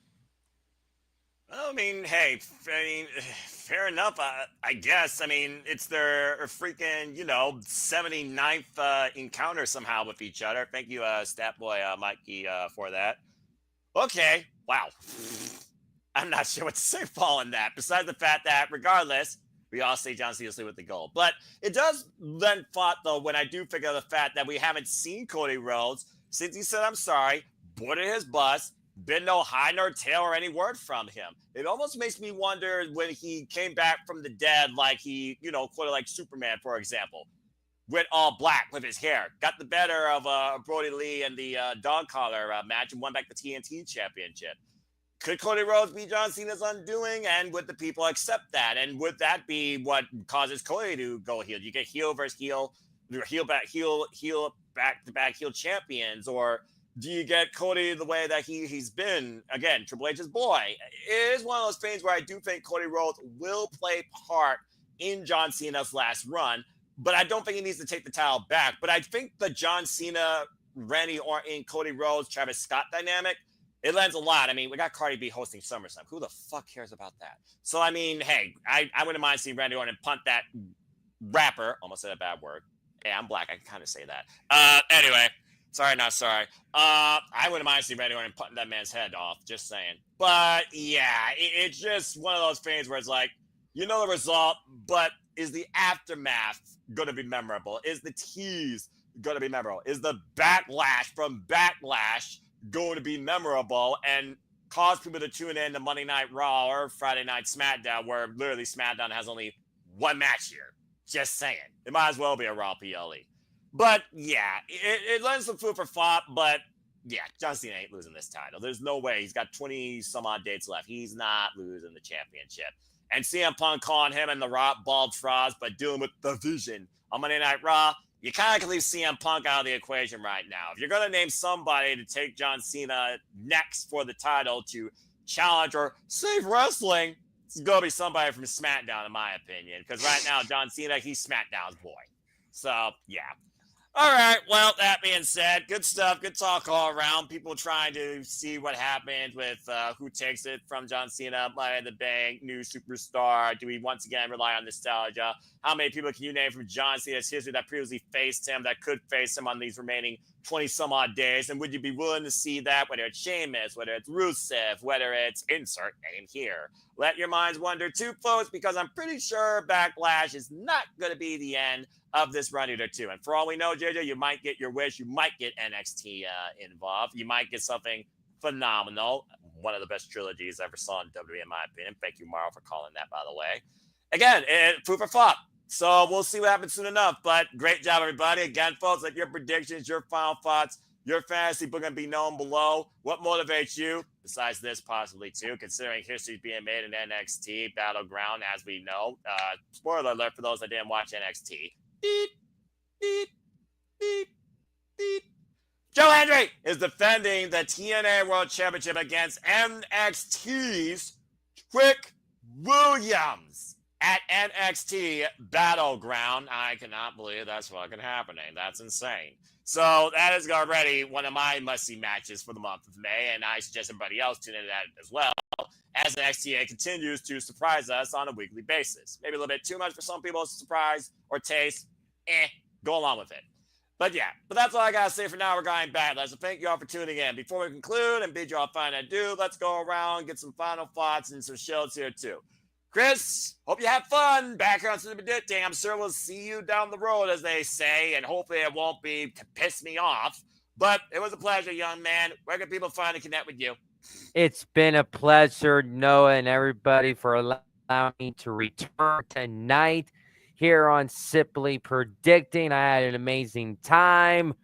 I mean, hey, fair enough. I guess. I mean, it's their freaking, 79th encounter somehow with each other. Thank you, Stat Boy Mikey, for that. Okay, wow. I'm not sure what to say following that. Besides the fact that, regardless, we all say John Cena's with the goal. But it does then thought, though, when I do figure the fact that we haven't seen Cody Rhodes since he said, I'm sorry, boarded his bus, been no high nor tail or any word from him. It almost makes me wonder when he came back from the dead, like he, quoted like Superman, for example, went all black with his hair, got the better of Brody Lee and the dog collar match and won back the TNT championship. Could Cody Rhodes be John Cena's undoing? And would the people accept that? And would that be what causes Cody to go heel? You get heel versus heel, heel back to back heel champions, or do you get Cody the way that he's been? Again, Triple H's boy. It is one of those things where I do think Cody Rhodes will play part in John Cena's last run, but I don't think he needs to take the title back. But I think the John Cena, Randy Orton, Cody Rhodes, Travis Scott dynamic, it lends a lot. I mean, we got Cardi B hosting SummerSlam. Who the fuck cares about that? So, I mean, hey, I wouldn't mind seeing Randy Orton punt that rapper. Almost said a bad word. Hey, I'm black. I can kind of say that. Anyway. Sorry, not sorry. I wouldn't mind seeing Randy Orton putting that man's head off. Just saying. But yeah, it's just one of those things where it's like, the result, but is the aftermath going to be memorable? Is the tease going to be memorable? Is the backlash from Backlash going to be memorable and cause people to tune in to Monday Night Raw or Friday Night SmackDown, where literally SmackDown has only one match here? Just saying. It might as well be a Raw PLE. But yeah, it lends some food for thought. But yeah, John Cena ain't losing this title. There's no way. He's got 20 some odd dates left. He's not losing the championship. And CM Punk calling him and The Rock bald frauds, but dealing with the Vision on Monday Night Raw, you kind of can leave CM Punk out of the equation right now. If you're going to name somebody to take John Cena next for the title to challenge or save wrestling, it's going to be somebody from SmackDown, in my opinion. Because right now, John Cena, he's SmackDown's boy. So, yeah. All right. Well, that being said, good stuff. Good talk all around. People trying to see what happens with who takes it from John Cena, Money in the Bank, new superstar. Do we once again rely on nostalgia? How many people can you name from John Cena's history that previously faced him, that could face him on these remaining 20-some-odd days? And would you be willing to see that, whether it's Sheamus, whether it's Rusev, whether it's insert name here? Let your minds wander too, folks, because I'm pretty sure Backlash is not going to be the end of this run either, too. And for all we know, JJ, you might get your wish. You might get NXT involved. You might get something phenomenal. One of the best trilogies I ever saw in WWE, in my opinion. Thank you, Mauro, for calling that, by the way. Again, food for thought. So we'll see what happens soon enough. But great job, everybody. Again, folks, like your predictions, your final thoughts, your fantasy book going to be known below. What motivates you, besides this possibly too, considering history's being made in NXT Battleground, as we know. Spoiler alert for those that didn't watch NXT. Beep, beep, beep, beep. Joe Hendry is defending the TNA World Championship against NXT's Trick Williams at NXT Battleground. I cannot believe that's fucking happening. That's insane. So that is already one of my must-see matches for the month of May, and I suggest everybody else tune into that as well, as NXT continues to surprise us on a weekly basis. Maybe a little bit too much for some people to surprise or taste. Go along with it. But yeah, that's all I got to say for now regarding Backlash. So thank you all for tuning in. Before we conclude and bid you all fine adieu, let's go around, get some final thoughts and some shields here too. Chris, hope you have fun back here on Super Predicting. I'm sure we'll see you down the road, as they say, and hopefully it won't be to piss me off. But it was a pleasure, young man. Where can people find and connect with you? It's been a pleasure, Noah, and everybody, for allowing me to return tonight here on Simply Predicting. I had an amazing time.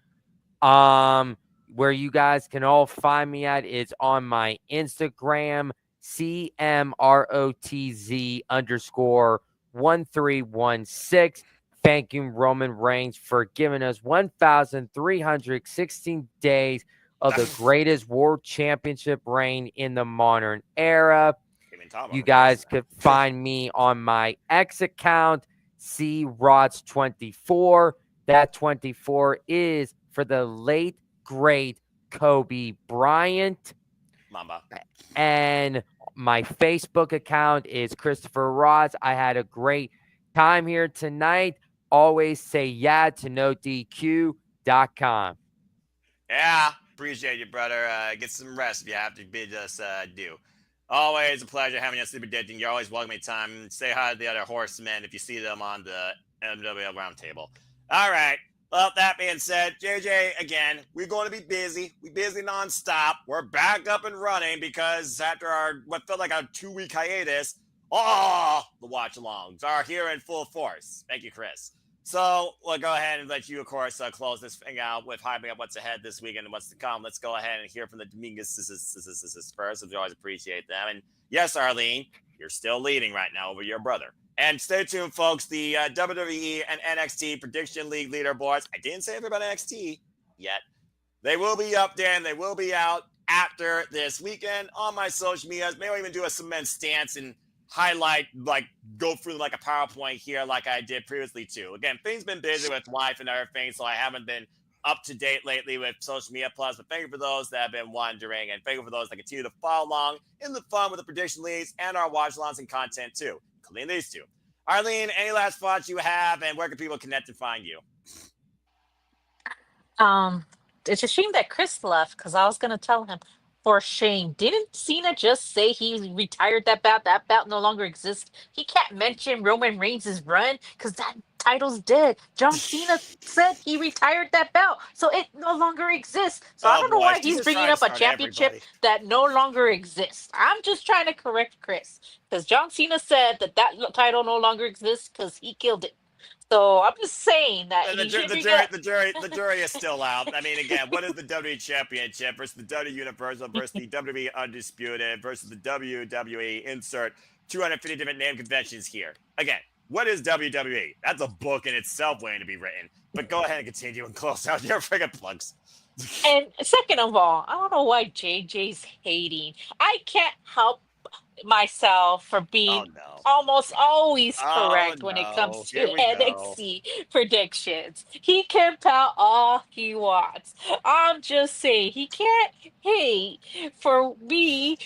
Where you guys can all find me at is on my Instagram, CMROTZ_1316. Thanking Roman Reigns for giving us 1,316 days of the greatest world championship reign in the modern era. You guys could find me on my X account, CRots24. That 24 is for the late, great Kobe Bryant. Mamba. And my Facebook account is Christopher Ross. I had a great time here tonight. Always say yeah to NoDQ.com. Yeah, appreciate you, brother. Get some rest if you have to be just do. Always a pleasure having you on Sleep Predicting. You're always welcome anytime. Say hi to the other horsemen if you see them on the MWL Roundtable. All right. Well, that being said, JJ, again, we're going to be busy. We're busy nonstop. We're back up and running because after our what felt like a 2-week hiatus, the watch-alongs are here in full force. Thank you, Chris. So we'll go ahead and let you, of course, close this thing out with hyping up what's ahead this weekend and what's to come. Let's go ahead and hear from the Dominguez first. We always appreciate them. And yes, Arlene, you're still leading right now over your brother. And stay tuned, folks. The WWE and NXT Prediction League leaderboards. I didn't say everybody NXT yet. They will be up there and they will be out after this weekend on my social medias. Maybe I'll even do a cement stance and highlight, like go through like a PowerPoint here like I did previously too. Again, things been busy with life and everything, so I haven't been up to date lately with social media plus, but thank you for those that have been wondering, and thank you for those that continue to follow along in the fun with the prediction leagues and our watch alongs and content too, including these two. Arlene, any last thoughts you have, and where can people connect and find you? It's a shame that Chris left because I was gonna tell him, for shame. Didn't Cena just say he retired that belt? That belt no longer exists. He can't mention Roman Reigns' run because that title's dead. John Cena said he retired that belt, so it no longer exists. So I Oh don't know boy, why she's he's just bringing trying to up a start championship everybody. that no longer exists. I'm just trying to correct Chris because John Cena said that title no longer exists because he killed it. So I'm just saying that The, he ju- should bring it up. the jury is still out. I mean, again, what is the WWE Championship versus the WWE Universal versus the WWE Undisputed versus the WWE? Insert 250 different name conventions here. Again, what is WWE? That's a book in itself waiting to be written. But go ahead and continue and close out your friggin' plugs. And second of all, I don't know why JJ's hating. I can't help myself for Oh being no. almost always Oh correct when it no. comes Here to we go. NXT predictions. He can pout all he wants. I'm just saying he can't hate for me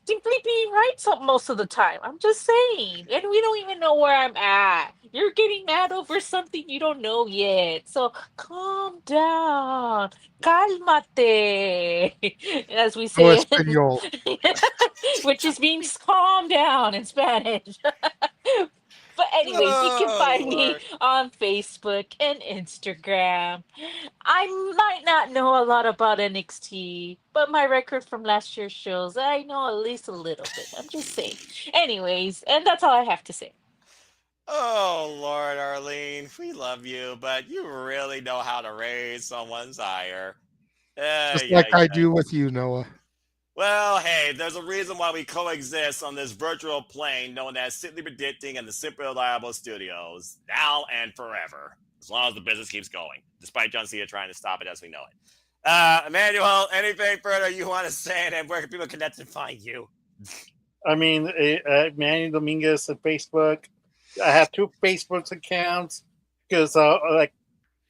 simply being right most of the time. I'm just saying. And we don't even know where I'm at. You're getting mad over something you don't know yet. So calm down. Cálmate. As we No say Espanol. which just means calm down in Spanish. But anyways, you can Oh find me Lord. on Facebook and Instagram. I might not know a lot about NXT, but my record from last year shows I know at least a little bit. I'm just saying. Anyways, and that's all I have to say. Oh Lord, Arlene, we love you, but you really know how to raise someone's ire. Just Yeah. like I do with you, Noah. Well, hey, there's a reason why we coexist on this virtual plane known as Simply Predicting and the Simply Reliable Studios, now and forever, as long as the business keeps going, despite John Cena trying to stop it as we know it. Emmanuel, anything further you want to say, and where can people connect and find you? I mean, Manny Dominguez on Facebook. I have 2 Facebook accounts because, like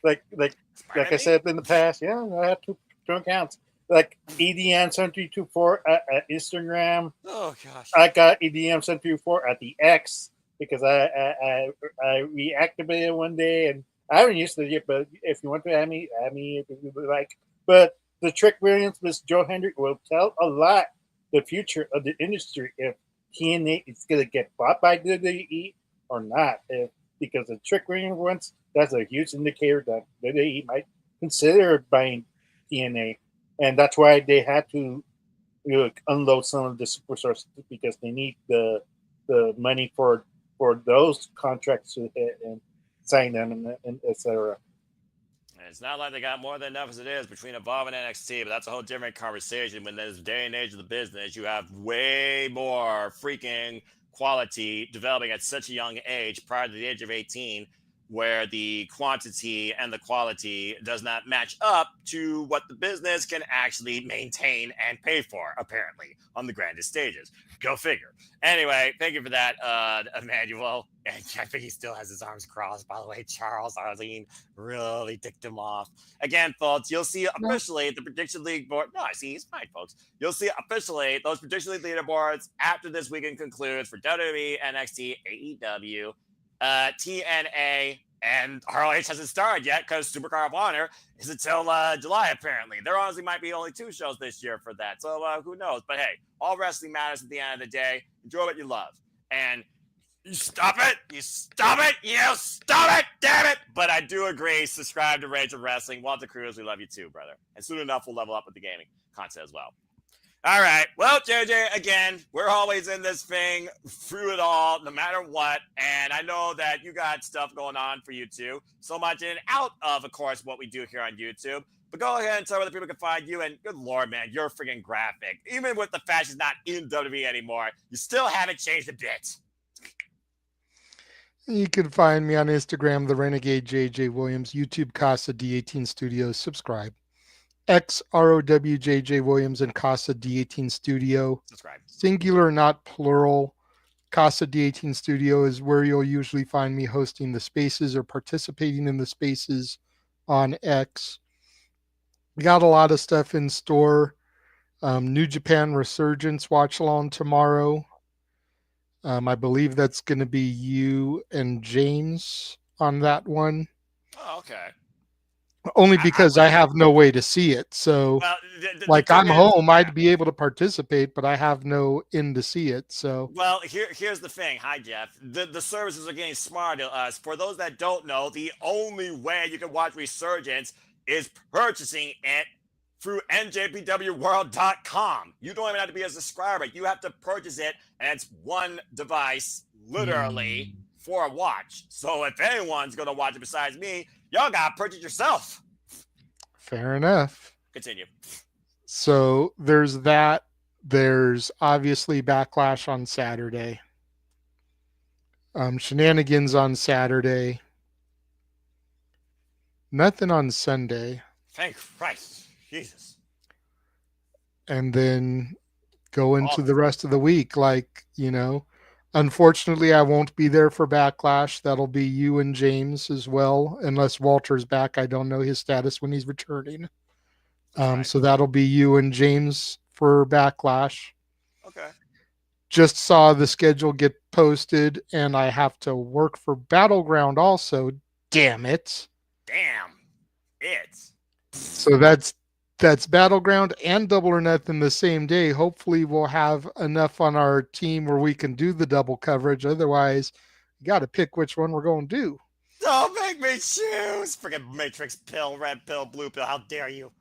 I said in the past, yeah, I have two accounts. Like EDM7324 at Instagram. Oh gosh. I got EDM734 at the X because I reactivated one day and I haven't used it yet. But if you want to add me if you would like. But the Trick Williams, Miss Joe Hendrick will tell a lot the future of the industry if TNA is going to get bought by WWE or not. Because the Trick Williams ones, that's a huge indicator that WWE might consider buying TNA, and that's why they had to unload some of the superstars because they need the money for those contracts to hit and sign them and etc. It's not like they got more than enough as it is between Evolve and NXT, but that's a whole different conversation. When there's day and age of the business, you have way more freaking quality developing at such a young age prior to the age of 18 where the quantity and the quality does not match up to what the business can actually maintain and pay for, apparently, on the grandest stages. Go figure. Anyway, thank you for that, Emmanuel. And I think he still has his arms crossed, by the way. Charles Arlene really ticked him off. Again, folks, you'll see officially the Prediction League board. No, I see he's fine, folks. You'll see officially those Prediction League leaderboards after this weekend concludes for WWE, NXT, AEW, TNA, and ROH hasn't started yet because Supercard of Honor is until July, apparently. There honestly might be only 2 shows this year for that. So who knows? But hey, all wrestling matters at the end of the day. Enjoy what you love. And you stop it. You stop it. You stop it. Damn it. But I do agree. Subscribe to Rage of Wrestling. Walter Cruz, we love you too, brother. And soon enough, we'll level up with the gaming content as well. All right. Well, JJ, again, we're always in this thing through it all, no matter what. And I know that you got stuff going on for you too. So much in and out of course, what we do here on YouTube. But go ahead and tell where the people can find you. And good Lord, man, you're freaking graphic. Even with the fact she's not in WWE anymore, you still haven't changed a bit. You can find me on Instagram, the Renegade JJ Williams, YouTube Casa D18 Studios. Subscribe. XROWJJ Williams and Casa D18 Studio. Subscribe. Singular, not plural. Casa D18 Studio is where you'll usually find me hosting the spaces or participating in the spaces on X. We got a lot of stuff in store. New Japan Resurgence watch along tomorrow. I believe that's going to be you and James on that one. Oh, okay. Only because I have no way to see it. So, well, I'm home, I'd be able to participate, but I have no in to see it. So, well, here's the thing. Hi, Jeff. The services are getting smarter to us. For those that don't know, the only way you can watch Resurgence is purchasing it through njpwworld.com. You don't even have to be a subscriber. You have to purchase it, and it's one device, literally, for a watch. So if anyone's going to watch it besides me, y'all got to purchase yourself. Fair enough. Continue. So there's that. There's obviously Backlash on Saturday. Shenanigans on Saturday. Nothing on Sunday. Thank Christ. Jesus. And then go into the rest of the week. Unfortunately, I won't be there for Backlash. That'll be you and James as well, unless Walter's back. I don't know his status when he's returning. Right. So that'll be you and James for Backlash. Okay. Just saw the schedule get posted, and I have to work for Battleground also. Damn it. Damn it. So that's Battleground and Double or Nothing the same day. Hopefully we'll have enough on our team where we can do the double coverage. Otherwise, you got to pick which one we're going to do. Don't make me choose. Freaking Matrix pill, red pill, blue pill. How dare you?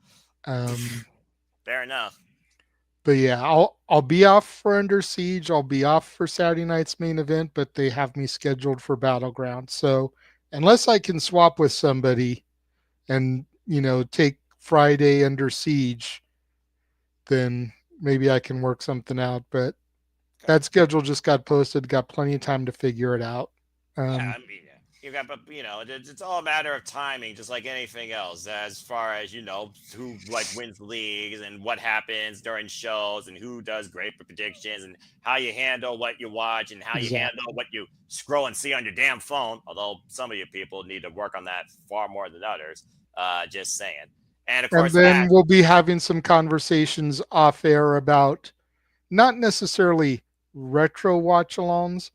Fair enough. But yeah, I'll be off for Under Siege. I'll be off for Saturday night's main event, but they have me scheduled for Battleground. So unless I can swap with somebody and, take Friday Under Siege, then maybe I can work something out. But that schedule just got posted. Got plenty of time to figure it out. You got, but it's all a matter of timing, just like anything else. As far as who wins leagues and what happens during shows and who does great for predictions and how you handle what you watch and how you handle what you scroll and see on your damn phone. Although some of you people need to work on that far more than others. Just saying. And of course, then we'll be having some conversations off air about not necessarily retro watch-alongs,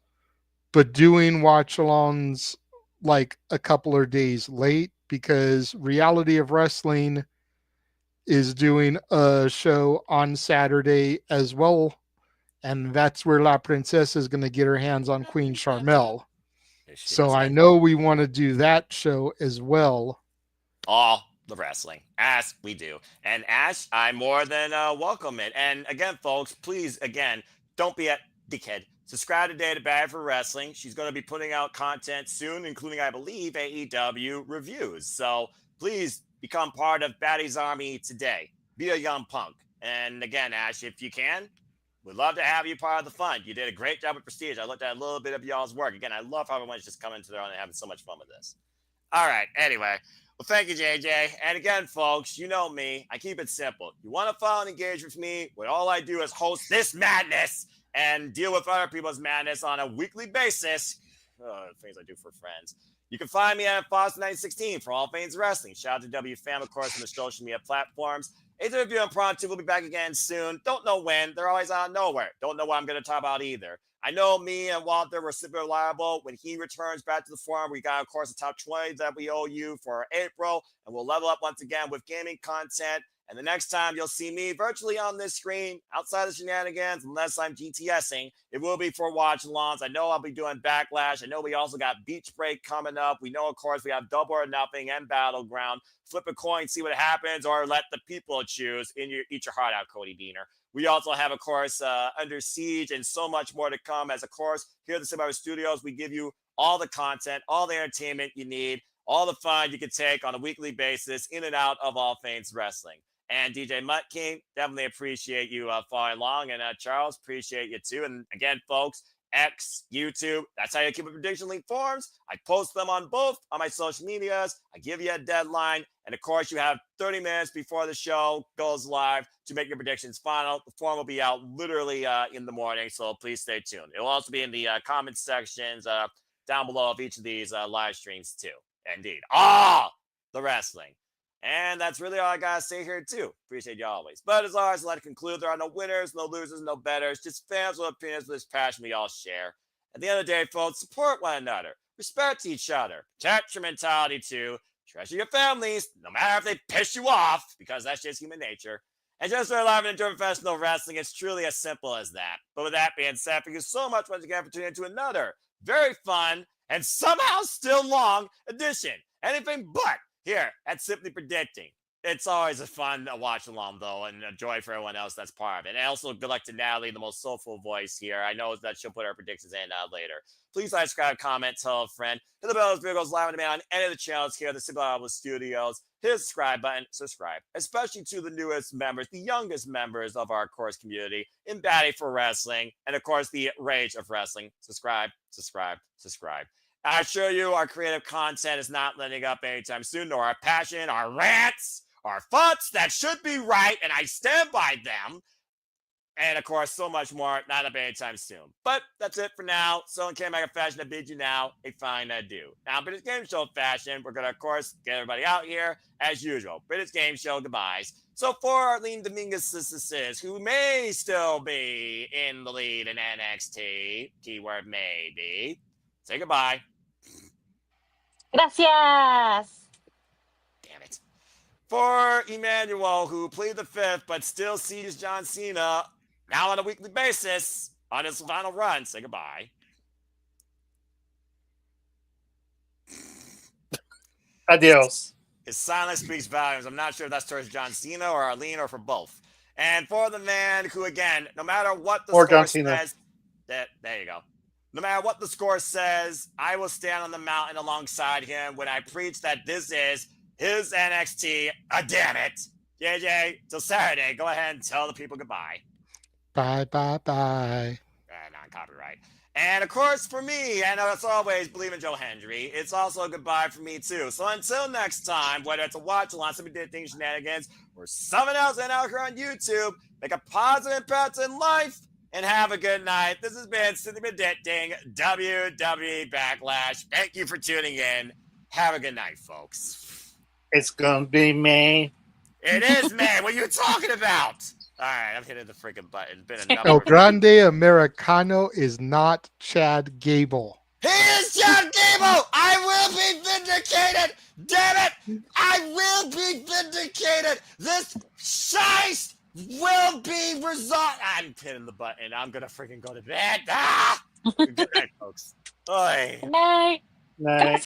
but doing watch-alongs like a couple of days late, because Reality of Wrestling is doing a show on Saturday as well, and that's where La Princesa is going to get her hands on Queen Charmel. So I know we want to do that show as well. All the wrestling, as we do. And Ash, I more than welcome it. And again, folks, please, don't be a dickhead. Subscribe today to Bad for Wrestling. She's going to be putting out content soon, including, I believe, AEW reviews. So please become part of Batty's Army today. Be a young punk. And again, Ash, if you can, We'd love to have you part of the fun. You did a great job with Prestige. I looked at a little bit of y'all's work. Again, I love how everyone's just coming to their own and having so much fun with this. All right. Anyway, well, thank you, JJ. And again, folks, you know me. I keep it simple. You want to follow and engage with me? What all I do is host this madness and deal with other people's madness on a weekly basis. Things I do for friends. You can find me at Foster916 for all things wrestling. Shout out to WFAM, of course, on the social media platforms. Interview Impromptu will be back again soon. Don't know when. They're always out of nowhere. Don't know what I'm going to talk about either. I know me and Walter were super reliable. When he returns back to the forum, we got, of course, the top 20 that we owe you for April. And we'll level up once again with gaming content. And the next time you'll see me virtually on this screen, outside of shenanigans, unless I'm GTSing, it will be for watch-alongs. I know I'll be doing Backlash. I know we also got Beach Break coming up. We know, of course, we have Double or Nothing and Battleground. Flip a coin, see what happens, or let the people choose. Eat your heart out, Cody Beaner. We also have, of course, Under Siege and so much more to come. As, of course, here at the Survivor Studios, we give you all the content, all the entertainment you need, all the fun you can take on a weekly basis in and out of all things wrestling. And DJ Mutt King, definitely appreciate you following along. And Charles, appreciate you too. And again, folks, X, YouTube, that's how you keep a prediction link forms. I post them on both on my social medias. I give you a deadline. And of course, you have 30 minutes before the show goes live to make your predictions final. The form will be out literally in the morning, so please stay tuned. It will also be in the comment sections down below of each of these live streams too. Indeed. The wrestling. And that's really all I got to say here, too. Appreciate you always. But as always, I'd like to conclude, there are no winners, no losers, no betters, just fans with opinions with this passion we all share. At the end of the day, folks, support one another, respect each other, protect your mentality, too, treasure your families, no matter if they piss you off, because that's just human nature. And just for alive and enjoy professional wrestling, it's truly as simple as that. But with that being said, thank you so much once again for tuning into another very fun and somehow still long edition. Anything but here at Simply Predicting. It's always a fun watch along, though, and a joy for everyone else that's part of it. And also, good luck to Natalie, the most soulful voice here. I know that she'll put her predictions in later. Please like, subscribe, comment, tell a friend. Hit the bell as video goes live on demand on any of the channels here at the Simply Audible Studios. Hit the subscribe button, subscribe. Especially to the newest members, the youngest members of our course community in Batty for Wrestling, and of course, the Rage of Wrestling. Subscribe, subscribe, subscribe. I assure you, our creative content is not letting up anytime soon, nor our passion, our rants, our thoughts that should be right, and I stand by them. And of course, so much more, not up anytime soon. But that's it for now. So in K-Mega fashion, I bid you now a fine adieu. Now, British Game Show fashion, we're going to, of course, get everybody out here as usual. British Game Show goodbyes. So for Arlene Dominguez, who may still be in the lead in NXT, keyword maybe, say goodbye. Gracias. Damn it. For Emmanuel, who pleaded the fifth but still sees John Cena now on a weekly basis on his final run, say goodbye. Adios. His silence speaks volumes. I'm not sure if that's towards John Cena or Arlene or for both. And for the man who, again, no matter what the score says, there you go. No matter what the score says, I will stand on the mountain alongside him when I preach that this is his NXT. Damn it. JJ, till Saturday, go ahead and tell the people goodbye. Bye, bye, bye. Non-copyright. And of course, for me, and as always, believe in Joe Hendry, it's also a goodbye for me too. So until next time, whether it's a watch along, somebody did things shenanigans, or someone else and out here on YouTube, make a positive impact in life. And have a good night. This has been Simply Predicting WWE Backlash. Thank you for tuning in. Have a good night, folks. It's gonna be May. It is May. What are you talking about? All right, I'm hitting the freaking button. It's been a El number. Grande Americano is not Chad Gable. He is Chad Gable. I will be vindicated. Damn it. I will be vindicated. This shice will be resolved. I'm hitting the button. I'm going to freaking go to bed. Good night, folks. Bye. Good night. Night.